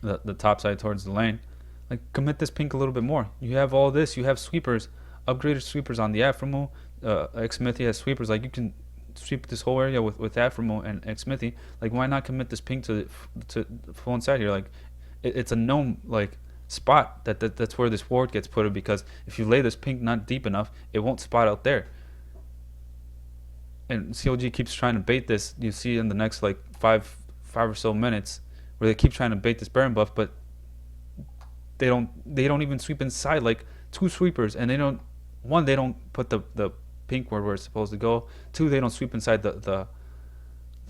S1: The top side towards the lane. Like, commit this pink a little bit more. You have all this. You have sweepers, upgraded sweepers on the Aphromo. Smithy has sweepers. Like, you can sweep this whole area with Aphromo and Smithy. Like, why not commit this pink to full inside here? Like, it's a known like spot that's where this ward gets put, because if you lay this pink not deep enough, it won't spot out there. And CLG keeps trying to bait this. You see in the next like five or so minutes where they keep trying to bait this Baron buff, but they don't even sweep inside. Like, 2 sweepers, and they don't put the pink where it's supposed to go. 2, they don't sweep inside the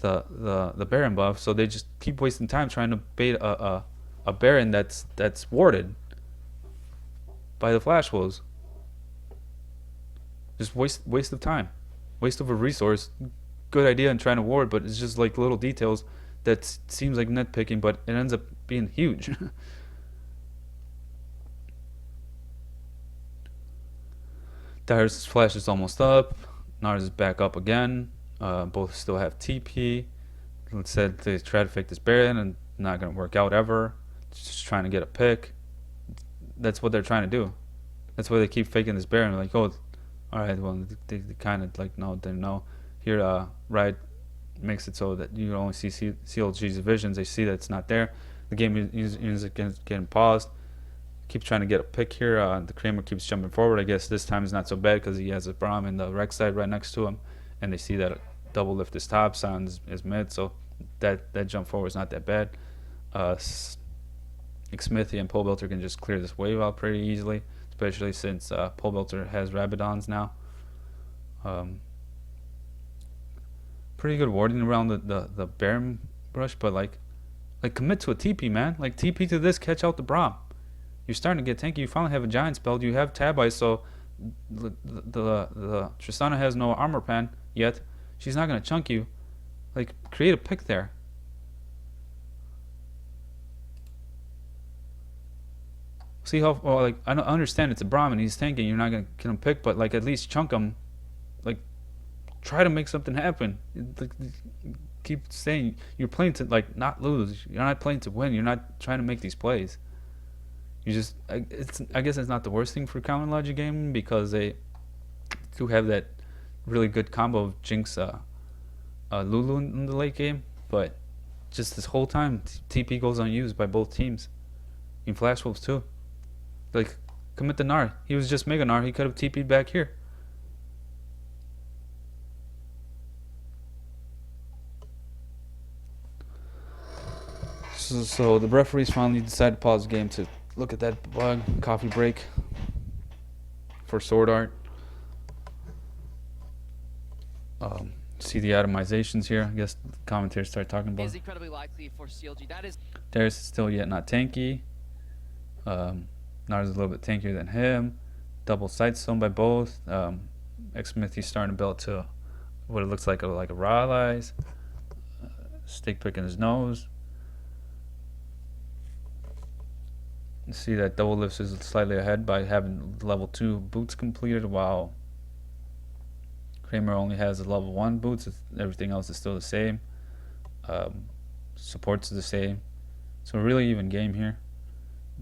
S1: Baron buff, so they just keep wasting time trying to bait a Baron that's warded by the Flashwolves. Just waste of time, waste of a resource. Good idea in trying to ward, but it's just like little details that seems like nitpicking, but it ends up being huge. Dyer's flash is almost up. Gnar's is back up again. Both still have TP. Let's say they try to fake this Baron, and not gonna work out ever. Just trying to get a pick. That's what they're trying to do. That's why they keep faking this Baron. Like, oh, all right, well, they kind of like, no, they know. Here, Riot makes it so that you only see CLG's visions. They see that it's not there. The game is getting paused. Keep trying to get a pick here. The Kramer keeps jumping forward. I guess this time is not so bad because he has a Braum and the Rex side right next to him, and they see that Doublelift is top, Sound is mid, so that jump forward is not that bad. Smithy and Pole Belter can just clear this wave out pretty easily, especially since Pole Belter has Rabadons now. Pretty good warding around the Baron brush, but like commit to a TP, man. Like TP to this, catch out the Braum. You're starting to get tanky. You finally have a giant spell. You have Tab Ice, so the Tristana has no armor pen yet. She's not gonna chunk you. Like, create a pick there. See how, well, like, I understand it's a Braum and he's tanking. You're not gonna get him pick, but like at least chunk him. Like, try to make something happen. Like, keep saying you're playing to like not lose. You're not playing to win. You're not trying to make these plays. You just, I guess it's not the worst thing for Common Logic Gaming because they do have that really good combo of Jinx, Lulu in the late game, but just this whole time TP goes unused by both teams. In Flash Wolves too. Like, commit the Gnar. He was just Mega Gnar. He could have TP'd back here. So the referees finally decided to pause the game to look at that bug. Coffee break for Sword Art. See the atomizations here. I guess the commentators start talking about
S3: Is incredibly likely for CLG. That is
S1: Darius is still yet not tanky. Nar's a little bit tankier than him. Double Sightstone by both. Smithy's starting to build to what it looks like a Raw Eyes. Stick pick in his nose. You see that Doublelift is slightly ahead by having level 2 boots completed, while Kramer only has a level 1 boots. Everything else is still the same. Supports are the same. So a really even game here.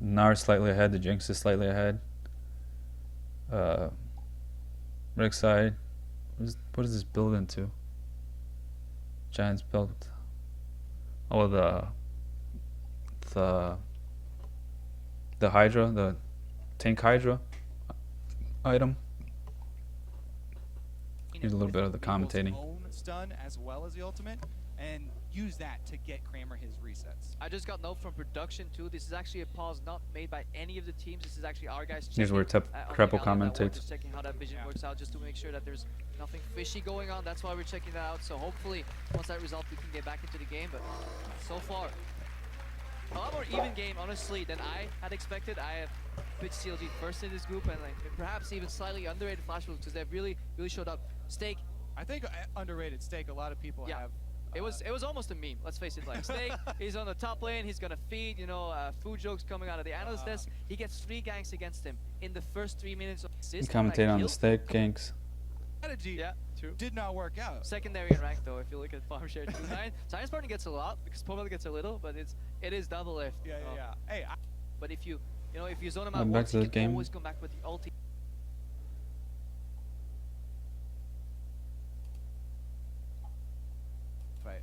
S1: Gnar is slightly ahead. The Jinx is slightly ahead. Rick side. What is this build into? Giants build. Oh, the Hydra, the tank Hydra item. Here's a little bit of the commentating.
S4: Own stun as well as the ultimate, and use that to get Kramer his resets.
S3: I just got note from production too. This is actually a pause not made by any of the teams. This is actually our guys.
S1: Here's where Crepo commentates.
S3: Just checking how that vision works out, just to make sure that there's nothing fishy going on. That's why we're checking that out. So hopefully, once that resolves, we can get back into the game. But so far, a lot more even game, honestly, than I had expected. I have pitched CLG first in this group, and like perhaps even slightly underrated Flash Wolves because they've really showed up. Steak.
S4: I think underrated Steak. A lot of people have.
S3: It was almost a meme. Let's face it. Like Steak, he's on the top lane. He's gonna feed. Food jokes coming out of the analyst desk. He gets 3 ganks against him in the first 3 minutes of assist.
S1: Commentate on the Steak ganks.
S4: Strategy did not work out.
S3: Secondary in rank though, if you look at farm share 2. Science Partner gets a lot because Pomelo gets a little, but it is Doublelift.
S4: Yeah. Hey,
S3: but if you zone him out
S1: Back
S3: once,
S1: to
S3: you
S1: the
S3: can
S1: game.
S3: always come back with the ulti.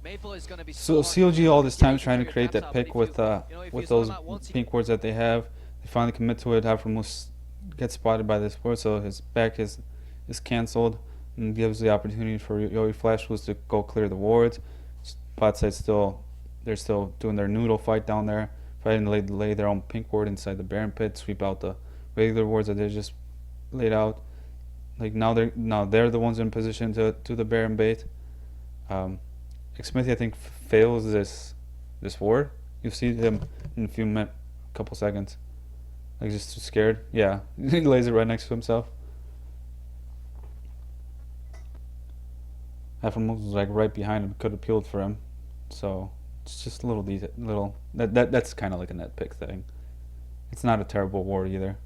S3: Maple is gonna be
S1: So
S3: smart.
S1: CLG all this time
S3: Yeah,
S1: trying to
S3: figure
S1: create
S3: taps
S1: that
S3: out,
S1: pick
S3: but if
S1: with
S3: you
S1: with
S3: zone
S1: those
S3: him out once,
S1: pink wards that they have. They finally commit to it. Haframos gets spotted by this ward, so his back is cancelled and gives the opportunity for Yoi Flash Wolves to go clear the wards. Bot side they're still doing their noodle fight down there, fighting to lay their own pink ward inside the Baron pit, sweep out the regular wards that they just laid out. Like now they're the ones in position to do the Baron bait. Smithy I think fails this ward. You'll see him in a couple seconds. Like just too scared. Yeah, he lays it right next to himself. Haframos was like right behind him, could have peeled for him. So it's just a little detail, that's kind of like a net pick thing. It's not a terrible ward either.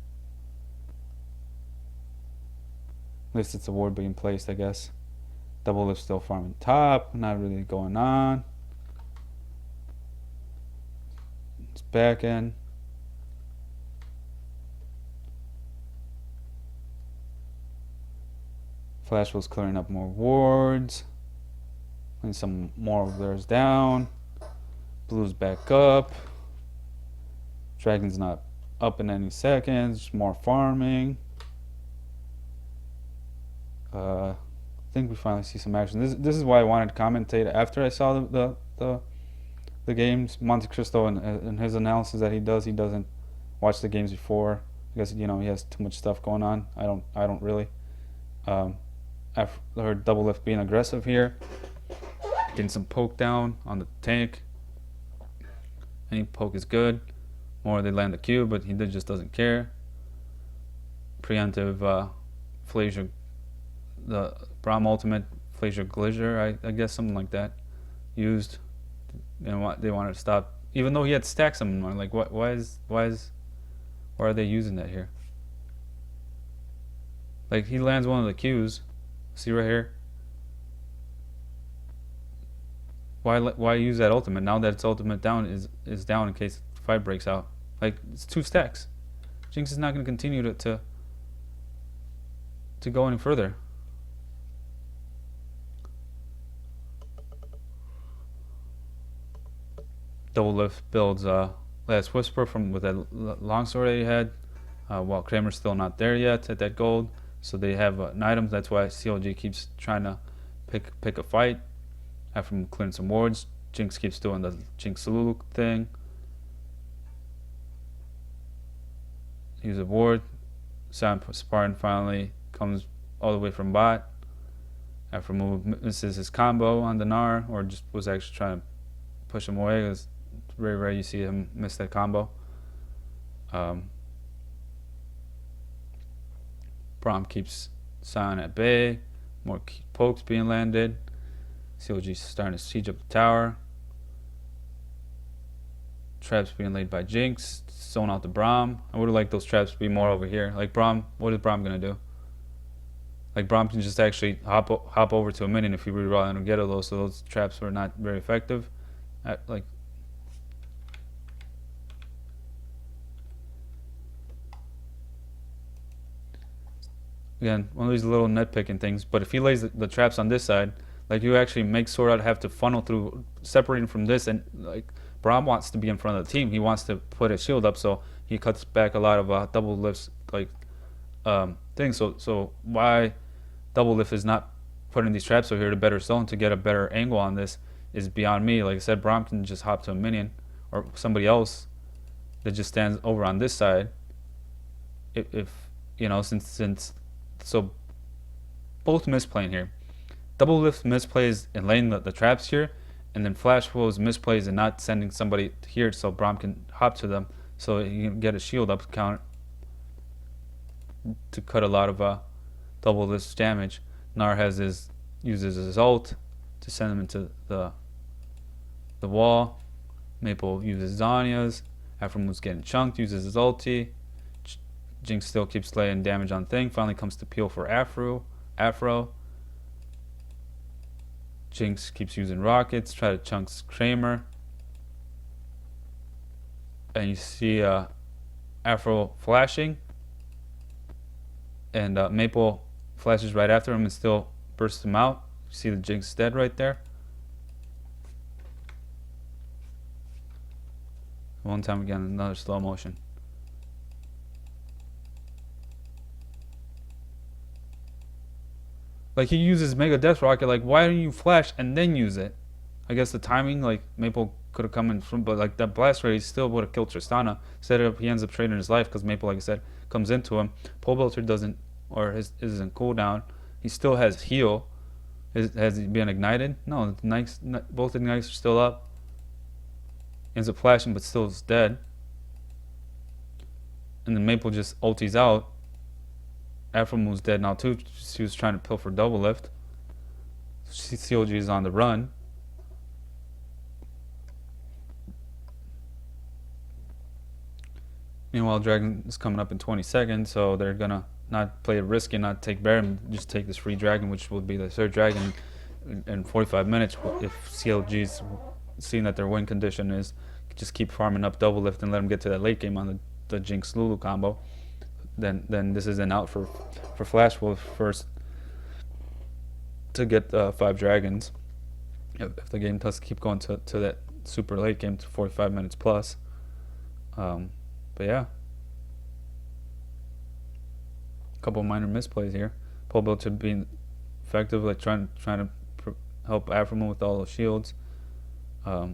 S1: At least it's a ward being placed, I guess. Doublelift still farming top, not really going on. It's back in. Flash was clearing up more wards. And some more of theirs down. Blue's back up. Dragon's not up in any seconds. Just more farming. I think we finally see some action. This is why I wanted to commentate after I saw the games. Monte Cristo and his analysis that he doesn't watch the games before because he has too much stuff going on. I don't really. I've heard Doublelift being aggressive here, getting some poke down on the tank. Any poke is good. More they land the Q, but he just doesn't care. Preemptive Flazier, the Braum ultimate, Flazier Glacier, I guess something like that, used. And they wanted to stop, even though he had stacks on him. Like why are they using that here? Like he lands one of the Qs. See right here. Why use that ultimate now that its ultimate down is down in case the fight breaks out? Like it's 2 stacks. Jinx is not going to continue to go any further. Doublelift builds Last Whisper with that longsword that he had, while Kramer's still not there yet at that gold. So they have an item. That's why CLG keeps trying to pick a fight. After clearing some wards, Jinx keeps doing the Jinx Lulu thing. Use a ward. Spartan finally comes all the way from bot. After move misses his combo on the Gnar, or just was actually trying to push him away. It's very rare you see him miss that combo. Braum keeps Sion at bay. More pokes being landed. CLG's starting to siege up the tower. Traps being laid by Jinx. Zone out the Braum. I would have liked those traps to be more over here. Like Braum, what is Braum gonna do? Like Braum can just actually hop over to a minion if you reroll and get those. So those traps were not very effective. Again, one of these little nitpicking things. But if he lays the traps on this side, like you actually make Sword Art have to funnel through, separating from this, and like Braum wants to be in front of the team. He wants to put his shield up, so he cuts back a lot of Doublelift's things. So why Doublelift is not putting these traps over here to better zone to get a better angle on this is beyond me. Like I said, Braum can just hop to a minion or somebody else that just stands over on this side. If since so both misplaying here. Doublelift misplays in laying the traps here, and then Flash Wolves misplays and not sending somebody here so Braum can hop to them so he can get a shield up count to cut a lot of Doublelift's damage. Gnar uses his ult to send him into the wall. Maple uses Zanya's. Afromoon's getting chunked, uses his ulti. Jinx still keeps laying damage on thing. Finally comes to peel for Afro. Jinx keeps using rockets, try to chunk Kramer. And you see Afro flashing. And Maple flashes right after him and still bursts him out. You see the Jinx dead right there. One time again, another slow motion. Like he uses Mega Death Rocket. Like why don't you flash and then use it? I guess the timing, like Maple could have come in from, but like that blast rate still would have killed Tristana. Instead of he ends up trading his life because Maple, like I said, comes into him. Pole Belter doesn't, or isn't cooldown. He still has heal. Has he been ignited? No, both ignites are still up. Ends up flashing, but still is dead. And then Maple just ulties out. Afromoon's dead now too. She was trying to pill for Doublelift. CLG is on the run. Meanwhile, Dragon is coming up in 20 seconds, so they're gonna not play a risk and not take Bear and just take this free Dragon, which will be the third Dragon in 45 minutes. If CLG's seeing that their win condition is just keep farming up Doublelift and let them get to that late game on the Jinx Lulu combo. Then this is an out for Flash Wolf first. to get 5 dragons. If the game does keep going to that super late game to 45 minutes plus. But yeah, a couple minor misplays here. Pole Belcher being effective, like trying to help Aframo with all those shields. I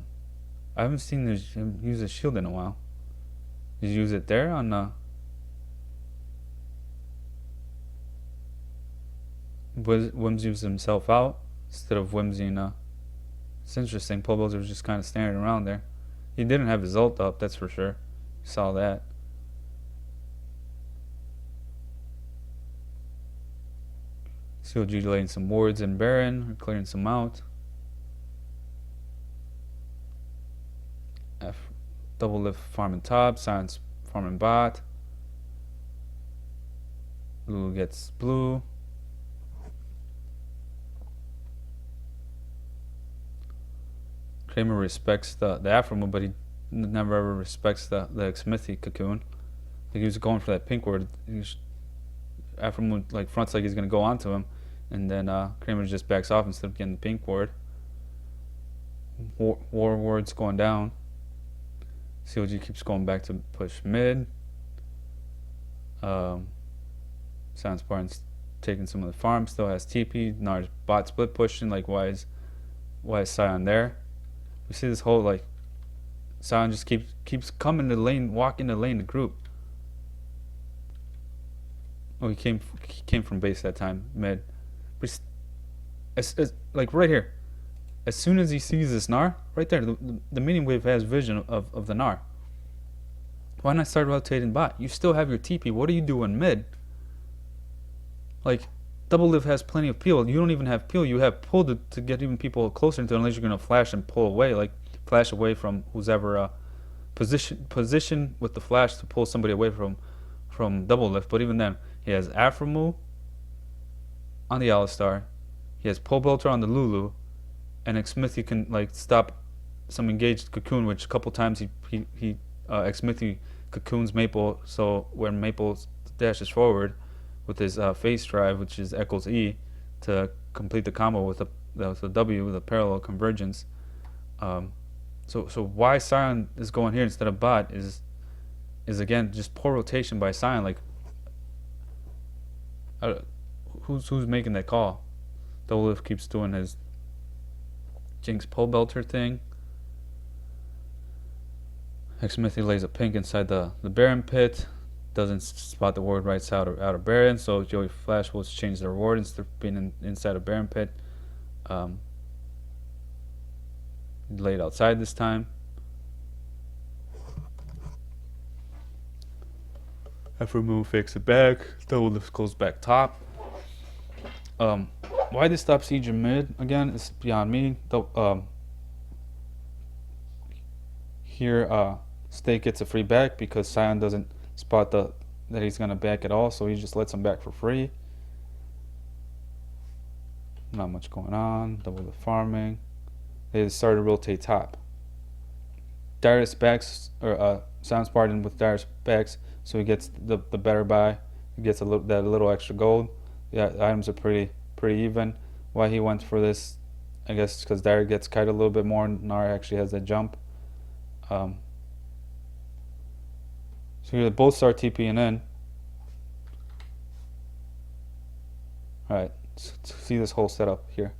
S1: haven't seen him use a shield in a while. Did you use it there on Whimsy used himself out instead of Whimsy and it's interesting. Pole Belcher was just kind of standing around there. He didn't have his ult up, that's for sure. Saw that. CLG laying some wards in Baron, clearing some out. Doublelift farming top, Silence farming bot. Blue gets blue. Kramer respects the Aframo, but he never ever respects the Smithy cocoon. I think he was going for that pink ward. Aframo like fronts like he's gonna go onto him, and then Kramer just backs off instead of getting the pink ward. War ward's going down. CLG keeps going back to push mid. Silence Barnes taking some of the farm, still has TP. Gnar's bot split pushing. Like why is Sion there? We see this whole like Sion just keeps coming to the lane, walking the lane, the group. Oh, he came from base that time, mid. But like right here, as soon as he sees this Gnar, right there, the minion wave has vision of the Gnar. Why not start rotating bot? You still have your TP. What are you doing mid? Like, Doublelift has plenty of peel. You don't even have peel. You have pull to get even people closer into it, unless you're going to flash and pull away. Like, flash away from who's ever position with the flash to pull somebody away from Doublelift. But even then, he has Aframo on the Alistar. He has Pole Belcher on the Lulu. And Xmithy can like stop some engaged cocoon, which a couple times he Xmithy cocoons Maple. So when Maple dashes forward with his face drive, which is Ekko's E, to complete the combo with the W, the parallel convergence. So why Sion is going here instead of bot is again just poor rotation by Sion. Like who's making that call? Doublelift keeps doing his Jinx Pole Belcher thing. Xmithy lays a pink inside the Baron pit. Doesn't spot the ward right out of Baron, so Joey Flash will change their ward instead of being inside of Baron pit. Laid outside this time. After move, fix it back. Doublelift goes back top. Why they stop siege in mid again is beyond me. Here, Stake gets a free back because Sion doesn't spot that he's gonna back at all, so he just lets him back for free. Not much going on. Doublelift farming. They started to rotate top. Darius backs or Sion Spartan with Darius backs, so he gets the better buy. He gets that little extra gold. Yeah, the items are pretty even. Why he went for this, I guess because Darius gets kited a little bit more, and Gnar actually has that jump. So here they both start TPing in. Alright, so see this whole setup here.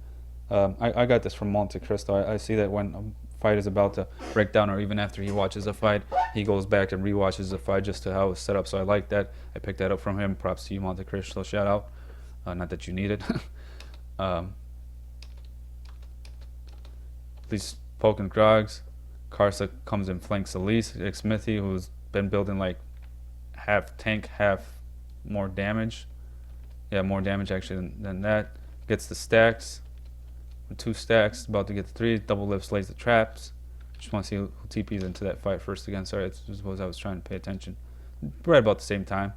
S1: I got this from Monte Cristo. I see that when a fight is about to break down, or even after he watches a fight, he goes back and rewatches the fight just to how it's set up. So I like that. I picked that up from him. Props to you, Monte Cristo. Shout out. Not that you need it. These poking Grogs. Karsa comes and flanks Elise. Xmithy, who's been building like half tank, half more damage. Yeah, more damage actually than that. Gets the stacks. With 2 stacks, about to get the 3. Doublelift slays the traps. Just want to see who TPs into that fight first again. Sorry, I suppose I was trying to pay attention. Right about the same time.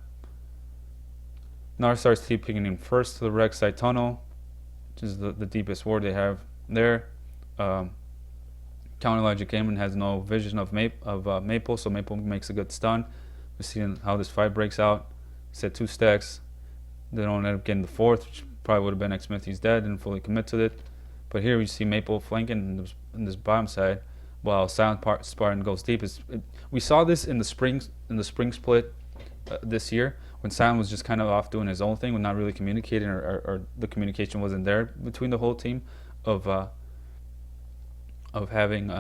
S1: Gnar starts TPing in first to the Rek'Sai tunnel, which is the deepest ward they have there. Counter Logic Gaming has no vision of Maple, so Maple makes a good stun. We're seeing how this fight breaks out. Set 2 stacks. They don't end up getting the 4th, which probably would have been Xmithy's dead and fully commit to it. But here we see Maple flanking in this bottom side, while Silent Spartan goes deep. We saw this in the spring split this year, when Silent was just kind of off doing his own thing, when not really communicating, or the communication wasn't there between the whole team, of having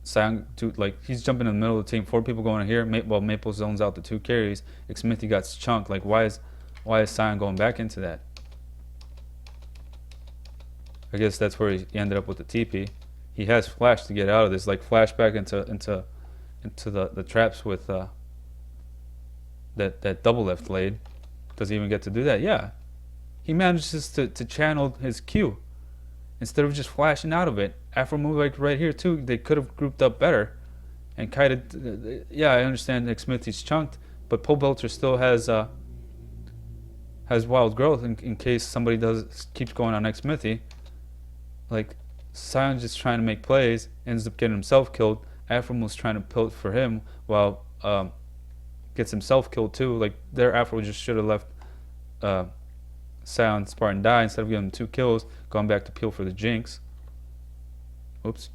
S1: Silent to, like, he's jumping in the middle of the team, 4 people going here, while Maple zones out the 2 carries. Xmithy got chunked. Like, why is Silent going back into that? I guess that's where he ended up with the TP. He has flash to get out of this, like flash back into the traps with that Doublelift laid. Does he even get to do that? Yeah, he manages to channel his Q instead of just flashing out of it. Afro move, like right here too, they could have grouped up better and kind of. Yeah, I understand Xmithy's chunked, but Pole Belcher still has wild growth in case somebody keeps going on Xmithy. Like, Silent just trying to make plays, ends up getting himself killed. Afro was trying to pilt for him, while gets himself killed too. Like, their Afro just should have left Silent Spartan die instead of giving him 2 kills, going back to peel for the Jinx. Oops.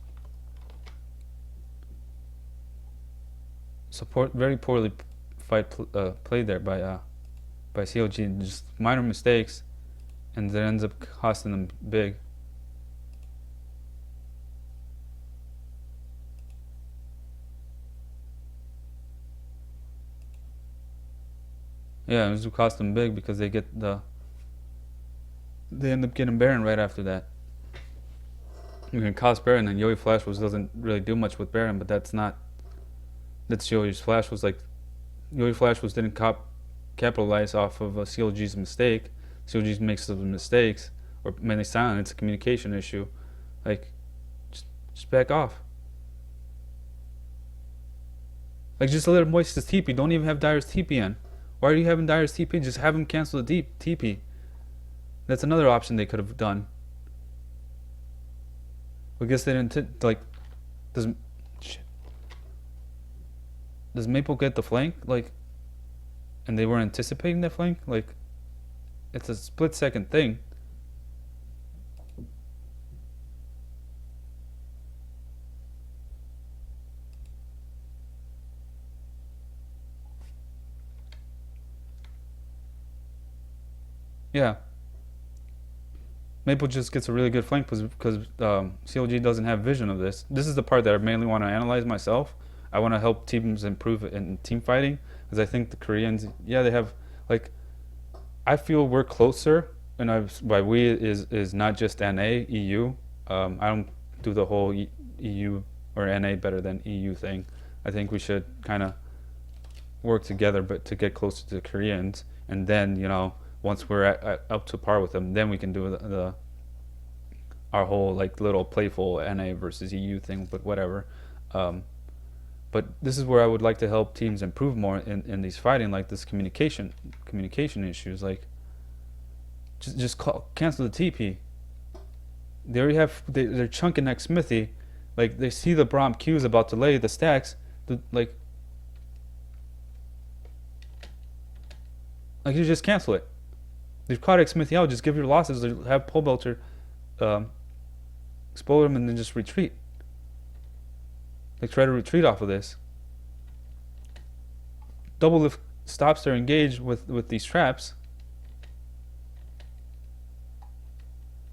S1: So very poorly played there by CLG. Just minor mistakes, and that ends up costing them big. Yeah, it cost them big because they end up getting Baron right after that. You can cost Baron, and Yoey Flash doesn't really do much with Baron, but that's Yoey's Flash Yoey Flash didn't capitalize off of CLG's mistake. CLG makes those mistakes, or mainly Silent. It's a communication issue. Like, just back off. Like, just let him waste his TP. Don't even have Dyer's TP in. Why are you having Dyer's TP? Just have him cancel the deep TP. That's another option they could have done. I guess they didn't. Like, does Maple get the flank? Like, and they weren't anticipating that flank? Like, it's a split-second thing. Yeah. Maple just gets a really good flank because CLG doesn't have vision of this. This is the part that I mainly want to analyze myself. I want to help teams improve in team fighting, because I think the Koreans, yeah, they have, like, I feel we're closer, and by we is not just NA, EU. I don't do the whole EU or NA better than EU thing. I think we should kind of work together, but to get closer to the Koreans, and then, you know, once we're up to par with them, then we can do our whole, like, little playful NA versus EU thing, but whatever. But this is where I would like to help teams improve more in these fighting, like this communication issues. Like, just cancel the TP. They already have they're chunking Xmithy. Like, they see the Braum Q's about to lay the stacks. Like you just cancel it. They've caught Xmithy out. Just give your losses. Have Pole Belcher explode him and then just retreat. Like, try to retreat off of this. Doublelift stops their engage with these traps.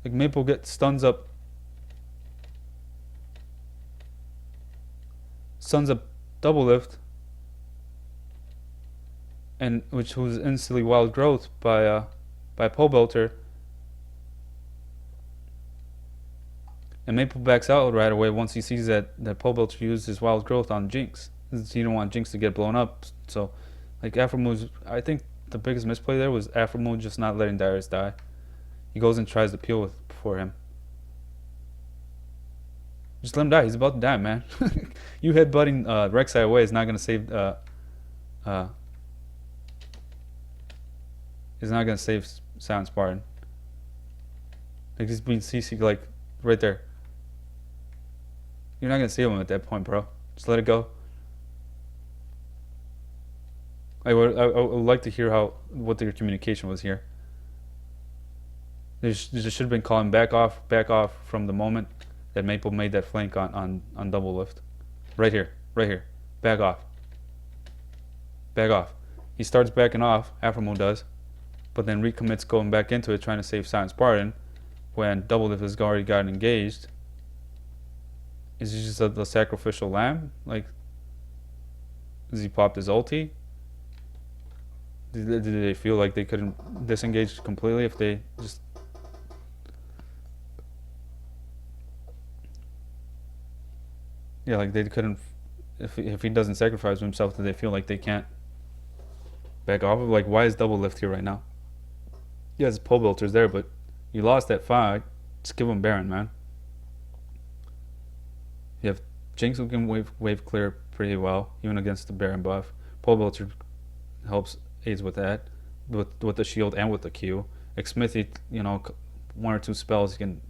S1: Like, Maple gets stuns up Doublelift, and which was instantly wild growth by Pole Belter. And Maple backs out right away once he sees that Pole Belcher used his wild growth on Jinx. He don't want Jinx to get blown up. So, like, Afromo's, I think the biggest misplay there was Afromo just not letting Darius die. He goes and tries to peel for him. Just let him die. He's about to die, man. You headbutting Rek'Sai away is not going to save is not going to save Silent Spartan. Like, he's being CC, like, right there. You're not going to save him at that point, bro. Just let it go. I would like to hear what their communication was here. They should have been calling back off from the moment that Maple made that flank on Doublelift. Right here, back off, back off. He starts backing off, Afromo does, but then recommits going back into it, trying to save Silent Spartan when Doublelift has already gotten engaged. Is he just the sacrificial lamb? Like, does he pop his ulti? Did they feel like they couldn't disengage completely if they just... Yeah, like they couldn't... If he doesn't sacrifice himself, do they feel like they can't back off? Like, why is Doublelift here right now? Yeah, his pole builder's there, but you lost that fight. Just give him Baron, man. You have Jinx who can wave clear pretty well, even against the Baron buff. Pole builder helps, aids with that, with the shield and with the Q. Smithy, you know, 1 or 2 spells you can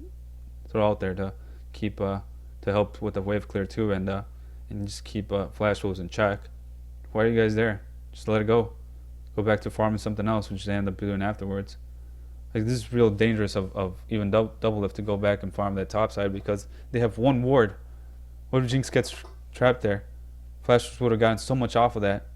S1: throw out there to keep to help with the wave clear too, and just keep flash wolves in check. Why are you guys there? Just let it go. Go back to farming something else, which they end up doing afterwards. Like, this is real dangerous of even Doublelift to go back and farm that top side because they have 1 ward. What if Jinx gets trapped there? Flash would have gotten so much off of that.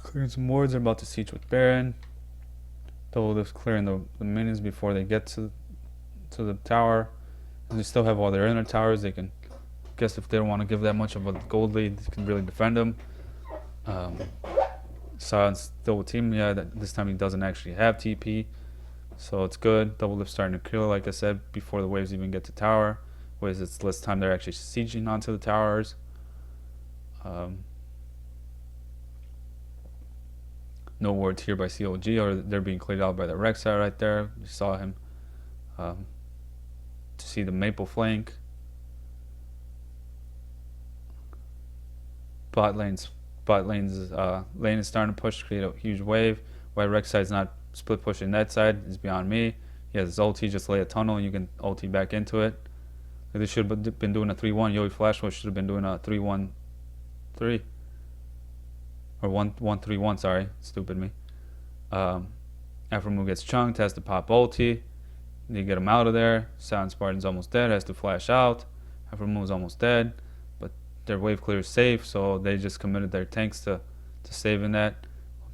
S1: Clearing some wards. They're about to siege with Baron. Doublelift clearing the minions before they get to the tower. And they still have all their inner towers. They can, guess if they don't want to give that much of a gold lead, they can really defend them. Silence still with team. Yeah, this time he doesn't actually have TP. So it's good. Doublelift starting to kill, like I said, before the waves even get to tower. Whereas it's less time they're actually sieging onto the towers. No wards here by CLG, or they're being cleared out by the Rek'Sai right there. You saw him to see the Maple flank. Bot lane's lane is starting to push, create a huge wave. Why Rek'Sai's not split pushing that side is beyond me. He has his ulti, just lay a tunnel and you can ulti back into it. They should have been doing a 3-1. Yoey Flash should have been doing a 3-1-3. Or 1-3-1, sorry. Stupid me. Afromo gets chunked, has to pop ulti. They get him out of there. Silent Spartan's almost dead, has to flash out. Afromo's almost dead. But their wave clear is safe, so they just committed their tanks to saving that.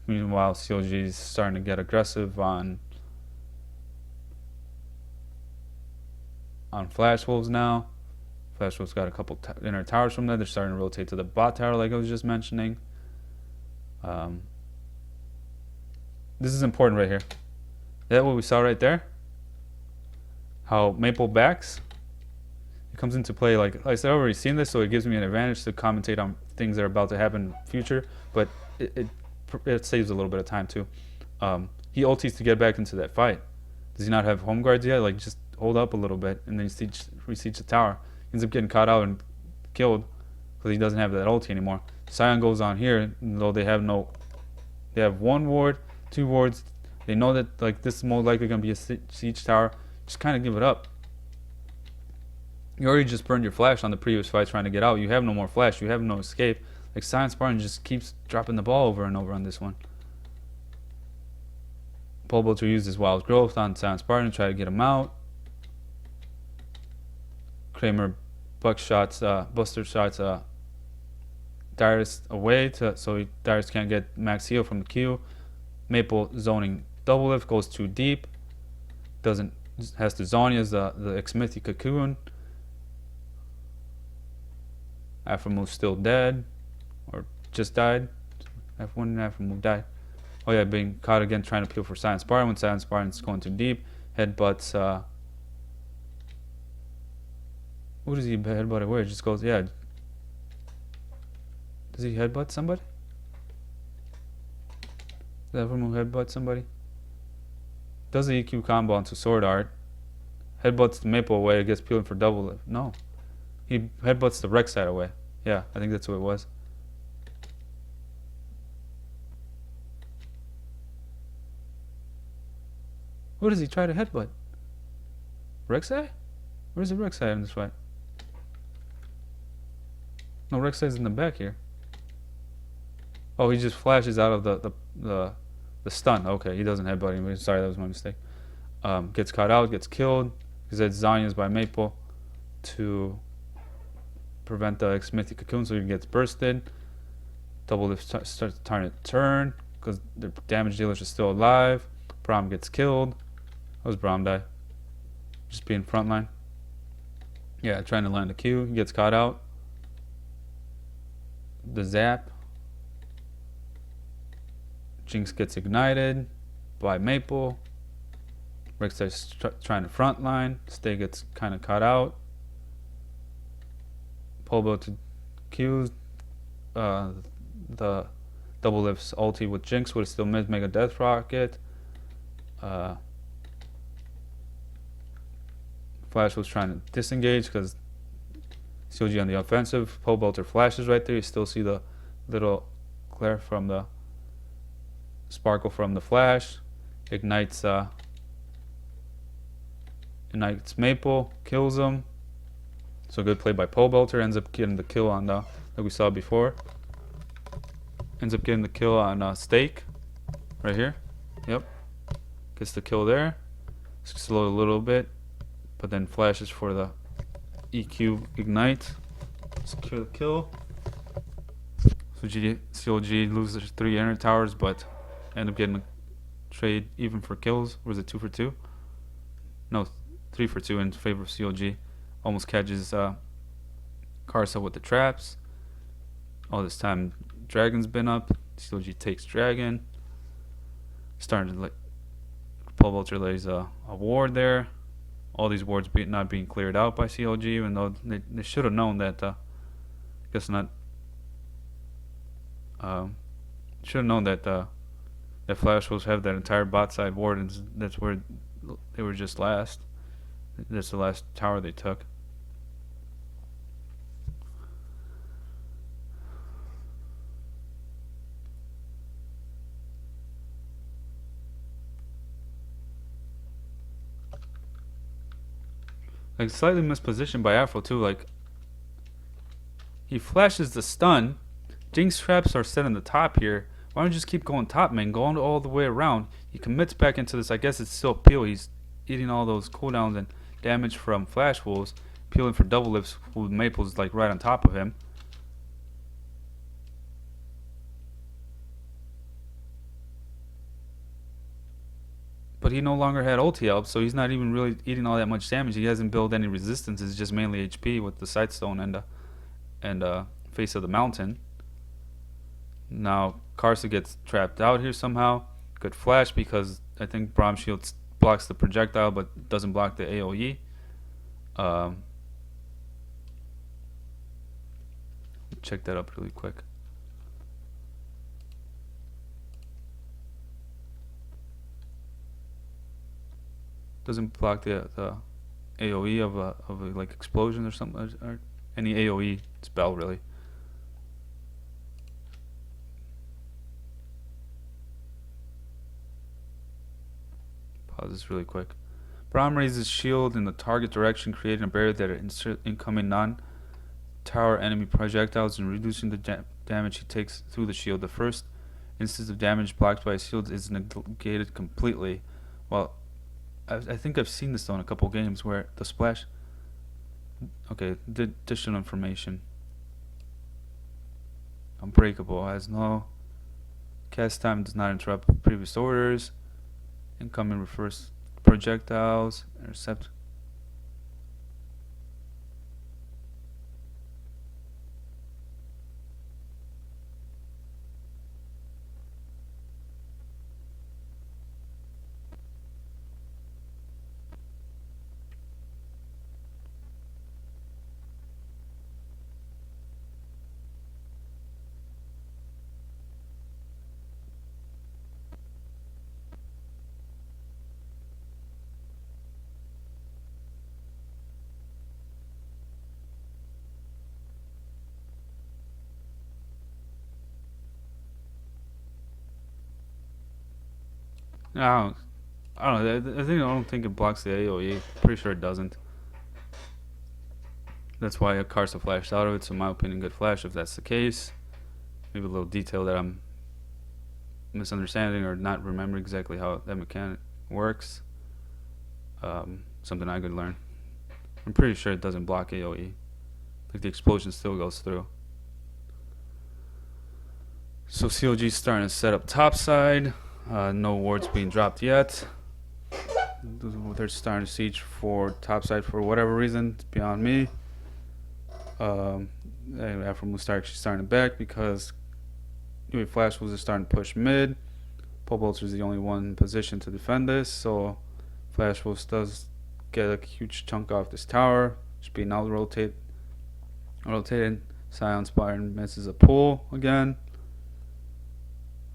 S1: Meanwhile, CLG is starting to get aggressive on Flash Wolves now. Flash Wolves got a couple inner towers from there. They're starting to rotate to the bot tower like I was just mentioning. This is important right here. Is that what we saw right there? How Maple backs? It comes into play, like I said, I've already seen this, so it gives me an advantage to commentate on things that are about to happen in the future, but it saves a little bit of time too. He ultis to get back into that fight. Does he not have home guards yet? Like, just hold up a little bit and then re-siege the tower. He ends up getting caught out and killed because he doesn't have that ulti anymore. Sion goes on here, though they have 1 ward, 2 wards. They know that like this is more likely going to be a siege tower. Just kind of give it up. You already just burned your flash on the previous fight trying to get out. You have no more flash. You have no escape. Like, Silent Spartan just keeps dropping the ball over and over on this one. Pole Builder uses Wild Growth on Silent Spartan to try to get him out. Kramer Buster shots Darius away so Darius can't get max heal from the Q. Maple zoning Doublelift, goes too deep. Has to Zonya's the Xmithy Cocoon. Afromove's still dead, or just died. F1 and Afromove died. Oh yeah, being caught again trying to peel for Silent Spartan when Silent Spartan's going too deep. Headbutts. Who does he headbutt away? Just goes, yeah. Does he headbutt somebody? Does Afromove headbutt somebody? Does the EQ combo onto Sword Art. Headbutts the Maple away, gets peeling for Doublelift. No. He headbutts the Rek'Sai away. Yeah, I think that's what it was. Who does he try to headbutt? Rek'Sai? Where's the Rek'Sai in this fight? No, Rek'Sai's in the back here. Oh, he just flashes out of the stun. Okay, he doesn't headbutt anybody. Sorry, that was my mistake. Gets caught out, gets killed. Because it's Zanya's by Maple to prevent the Smithy Cocoon, so he gets bursted. Doublelift starts trying to turn because the damage dealers are still alive. Braum gets killed. How does Braum die? Just being frontline. Yeah, trying to land a Q. He gets caught out. The zap. Jinx gets ignited by Maple. Rick starts trying to frontline. Stay gets kind of caught out. Polbo to Q's. The Doublelift's ulti with Jinx would still miss Mega Death Rocket. Flash was trying to disengage because CLG on the offensive. Pole Bolter flashes right there. You still see the little glare from the sparkle from the flash. Ignites Maple, kills him. So good play by Pole Bolter. Ends up getting the kill on like we saw before. Ends up getting the kill on Stake right here. Yep. Gets the kill there. Slow a little bit, but then flashes for the EQ ignite. Secure the kill. So CLG loses 3 enter towers, but end up getting a trade even for kills. Was it 2 for 2? No, 3 for 2 in favor of CLG. Almost catches Karsa with the traps. All this time, Dragon's been up. CLG takes Dragon. Starting to Pole Vulture lays a ward there. All these wards not being cleared out by CLG, even though they should have known that. Guess not. Should have known that that Flash will have that entire bot side ward, and that's where they were just last. That's the last tower they took. Like slightly mispositioned by Afro too. Like he flashes the stun. Jinx traps are set on the top here. Why don't you just keep going top, man? Going all the way around. He commits back into this. I guess it's still Peel. He's eating all those cooldowns and damage from Flash Wolves. Peeling for Doublelifts with Maple's like right on top of him. But he no longer had ulti up, so he's not even really eating all that much damage. He hasn't built any resistance. It's just mainly HP with the Sightstone and Face of the Mountain. Now Karsa gets trapped out here somehow. Good flash because I think Braum Shield blocks the projectile but doesn't block the AoE. Check that up really quick. Doesn't block the AoE of a like explosion or something, or any AoE spell really. Pause this really quick. Braum raises shield in the target direction, creating a barrier that insert incoming non-tower enemy projectiles and reducing the damage he takes through the shield. The first instance of damage blocked by shield is negated completely. Well, I think I've seen this though in a couple games where the splash. Okay, additional information. Unbreakable has no cast time, does not interrupt previous orders. Incoming refers projectiles. Intercept. Now, I don't know. I don't think it blocks the AoE. Pretty sure it doesn't. That's why Karsa flashed out of it. So in my opinion, good flash if that's the case. Maybe a little detail that I'm misunderstanding or not remembering exactly how that mechanic works. Something I could learn. I'm pretty sure it doesn't block AoE. Like the explosion still goes through. So CLG's starting to set up top side. No wards being dropped yet. They're starting to siege for top side for whatever reason. It's beyond me. After Mustar actually starting to back because Flash was starting to push mid. Pole Bolter is the only one in position to defend this, so Flash Wolves does get a huge chunk off this tower. Just being out rotated. Scion Spire misses a pull again.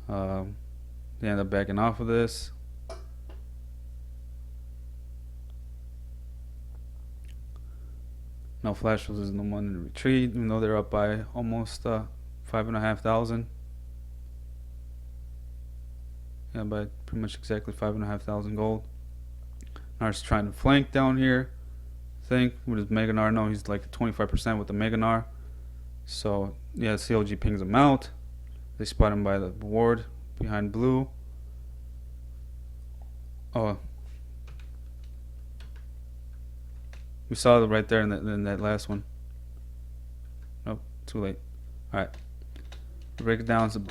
S1: They end up backing off of this. Now Flash Wolves is the one in retreat, even though they're up by almost 5,500. Yeah, by pretty much exactly 5,500 gold. Gnar's trying to flank down here. I think with his Mega Gnar. No, he's like 25% with the Mega Gnar. So yeah, CLG pings him out. They spot him by the ward behind blue. Oh, we saw it right there in that last one. Nope, too late. All right, break it down. So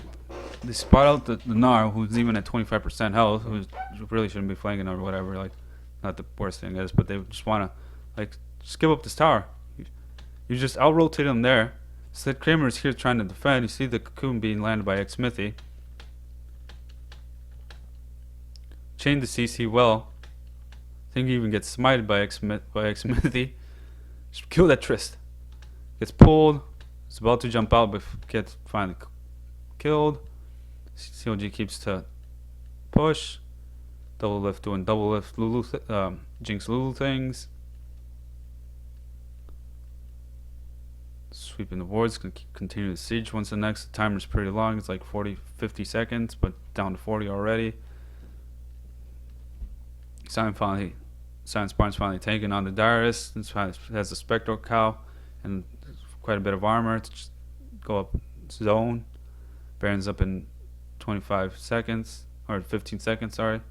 S1: they spot out the Gnar, who's even at 25% health, who really shouldn't be flanking or whatever. Like, not the worst thing is, but they just want to like just give up this tower. You just out rotate him there. So Kramer is here trying to defend. You see the cocoon being landed by Xmithy. Chain the CC well. I think he even gets smited by Xmithy. Just kill that Trist. Gets pulled. It's about to jump out, but gets finally killed. CLG keeps to push. Doublelift doing Doublelift Lulu Jinx Lulu things. Sweeping the wards, continue the siege once the next. The timer's pretty long. It's like 50 seconds, but down to 40 already. Scion Spartan's finally taken on the Darius. Has a Spectral Cow and quite a bit of armor to just go up zone. Baron's up in 25 seconds, or 15 seconds, sorry.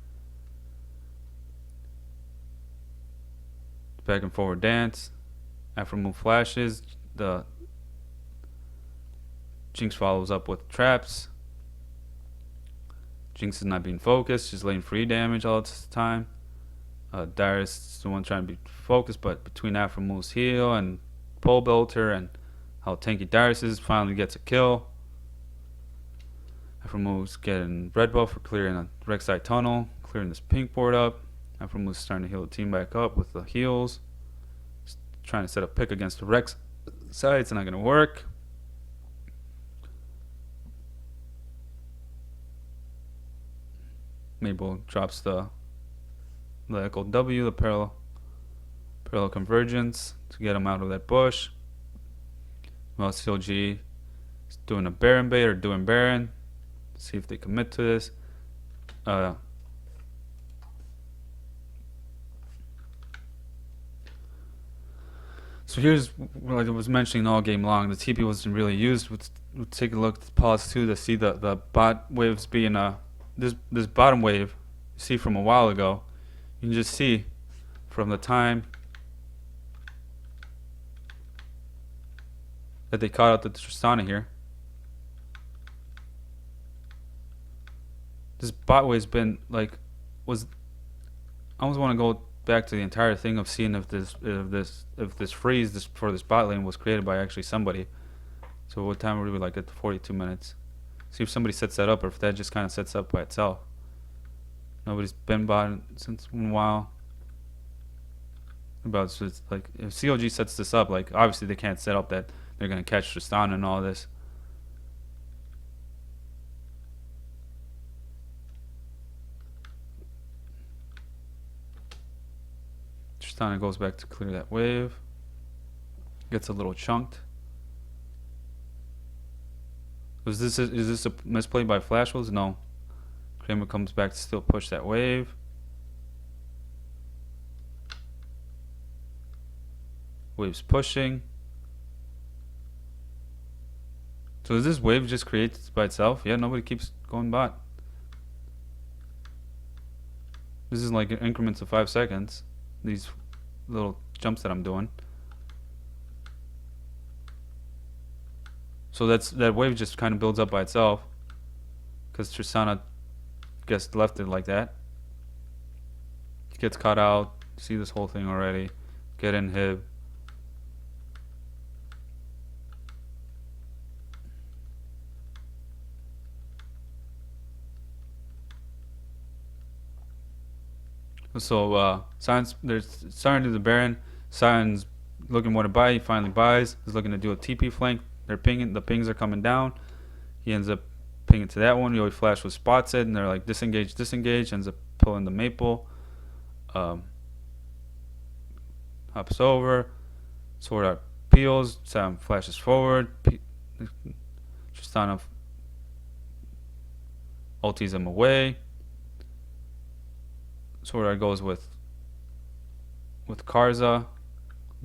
S1: Back and forward dance. After move flashes, the Jinx follows up with traps. Jinx is not being focused, she's laying free damage all the time. Darius is the one trying to be focused, but between Afro moves heal and Pole Bolter and how tanky Darius is, finally gets a kill. Afro moves getting red buff for clearing a Rek'Sai tunnel, clearing this pink board up. Afro moves starting to heal the team back up with the heals. Just trying to set a pick against the Rek'Sai, it's not going to work. Mabel drops the Ekko W, the parallel convergence to get him out of that bush. Well, CLG is doing a Baron bait or doing Baron. See if they commit to this. So here's what I was mentioning all game long. The TP wasn't really used. We'll take a look at the pause 2 to see the bot waves being this bottom wave you see from a while ago. You can just see from the time that they caught out the Tristana here. This bot wave's been like I almost want to go back to the entire thing of seeing if this freeze for this bot lane was created by actually somebody. So what time were we like at 42 minutes? See if somebody sets that up or if that just kind of sets up by itself. Nobody's been bought since a while. So it's like if CLG sets this up, like obviously they can't set up that they're gonna catch Tristana and all this. Tristana goes back to clear that wave. Gets a little chunked. Is this a misplay by Flash Wolves? No. Kramer comes back to still push that wave. Wave's pushing. So does this wave just create by itself? Yeah, nobody keeps going bot. This is like in increments of 5 seconds. These little jumps that I'm doing. So that wave just kind of builds up by itself, because Tristana gets left it like that. Gets caught out. See this whole thing already. Get in hib. So Sion's there's starting to do the Baron. Sion's looking more to buy. He finally buys. He's looking to do a TP flank. They're pinging. The pings are coming down. He ends up pinging to that one. Yoy Flash was spots it, and they're like disengage, disengage. Ends up pulling the maple. Hops over. Sword Art peels. Sion flashes forward. Tristana ulties him away. Sword Art goes with Karza.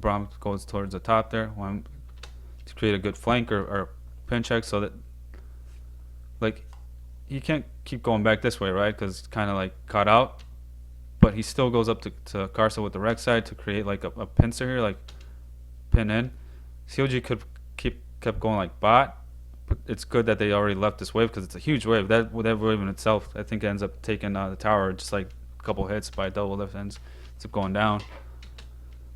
S1: Braum goes towards the top there. To create a good flank or pin check, so that like he can't keep going back this way, right? Because it's kind of like caught out. But he still goes up to Karza with the rec side to create like a pincer here, like pin in. CLG could kept going like bot, but it's good that they already left this wave, because it's a huge wave. That wave in itself, I think, ends up taking the tower just like a couple hits by Doublelift, ends up going down.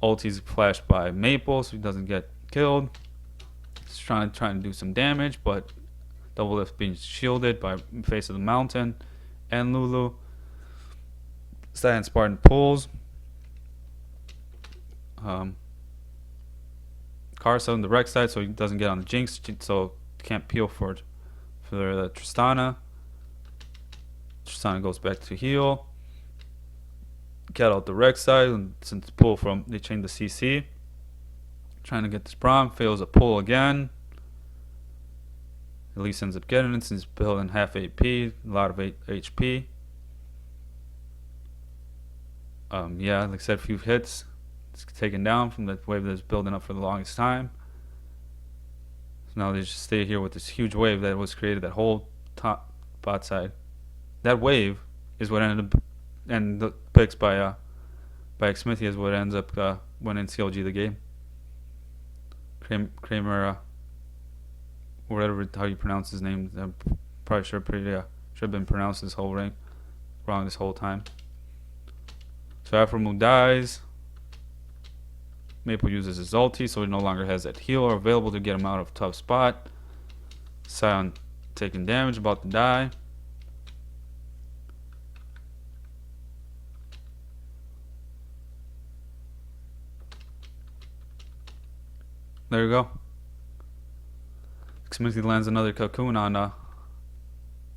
S1: Ulti's flashed by Maple, so he doesn't get killed. He's trying to do some damage, but Doublelift being shielded by Face of the Mountain and Lulu. Sion Spartan pulls. Karsa on the rec side, so he doesn't get on the Jinx, so can't peel for the Tristana. Tristana goes back to heal. Get out the rec side, and since pull from, they change the CC. Trying to get this Braum, fails a pull again. At least ends up getting it since he's building half AP, a lot of HP. Yeah, like I said, a few hits. It's taken down from that wave that's building up for the longest time. So now they just stay here with this huge wave that was created, that whole top bot side. That wave is what ended up, and the picks by Smithy is what ends up winning CLG the game. Kramer, whatever how you pronounce his name, I'm probably should have been pronounced this whole ring wrong this whole time. So Afromoon dies. Maple uses his ulti, so he no longer has that healer available to get him out of a tough spot. Sion taking damage, about to die. There you go. Smithy lands another cocoon on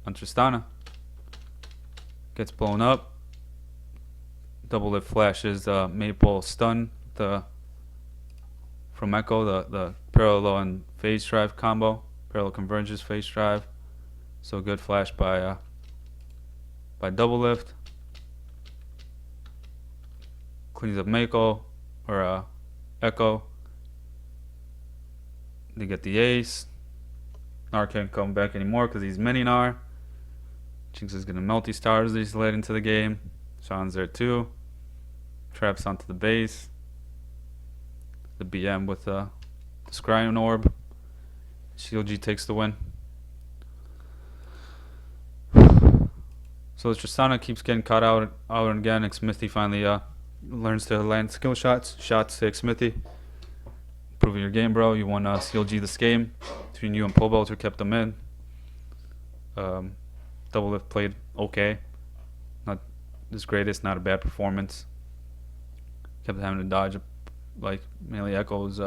S1: Tristana. Gets blown up. Doublelift flashes Maple stun from Ekko, the parallel and phase drive combo, parallel convergence phase drive. So good flash by Doublelift. Cleans up Mako or Ekko. They get the ace. Gnar can't come back anymore because he's mini Gnar. Jinx is gonna melt these towers he's led into the game. Sean's there too. Traps onto the base. The BM with the Scrying Orb. CLG takes the win. So Tristana keeps getting caught out and again. Smithy finally learns to land skill shots. Shots to Smithy. Improving your game, bro. You won CLG this game. Between you and Pobelter kept them in. Doublelift played okay. Not his greatest, not a bad performance. Kept having to dodge like mainly Ekko's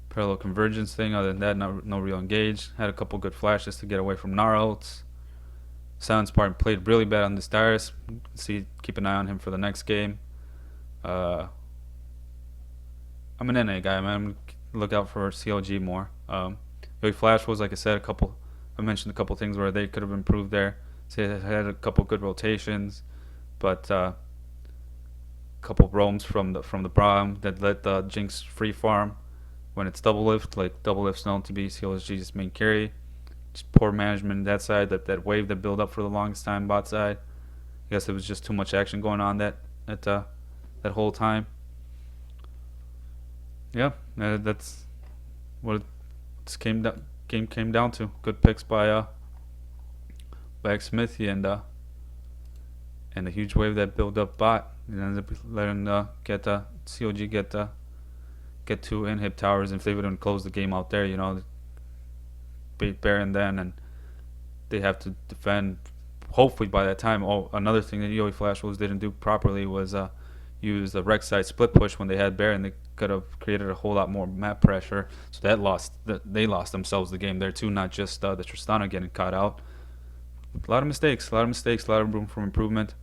S1: parallel convergence thing. Other than that, no real engage. Had a couple good flashes to get away from Gnar ults. Sion Spartan played really bad on this Darius. Keep an eye on him for the next game. I'm an NA guy, man. Look out for CLG more. Yoy Flash was, like I said, I mentioned a couple things where they could have improved there. So they had a couple good rotations, but couple roams from the bottom that let the Jinx free farm when it's Doublelift. Like Doublelift's known to be CLG's main carry. Just poor management on that side. That wave that built up for the longest time bot side. I guess it was just too much action going on that whole time. Yeah, that's what it game came down to. Good picks by Smithy and the huge wave that built up bot and ended up letting CLG get 2 inhib towers. If they wouldn't close the game out there, you know, beat Baron then, and they have to defend. Hopefully by that time. Oh, another thing that EOE Flash Wolves didn't do properly was use the Rex side split push when they had Baron. They could have created a whole lot more map pressure, so they lost themselves the game there too. Not just the Tristana getting caught out. A lot of mistakes, a lot of room for improvement.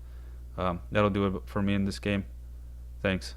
S1: That'll do it for me in this game. Thanks.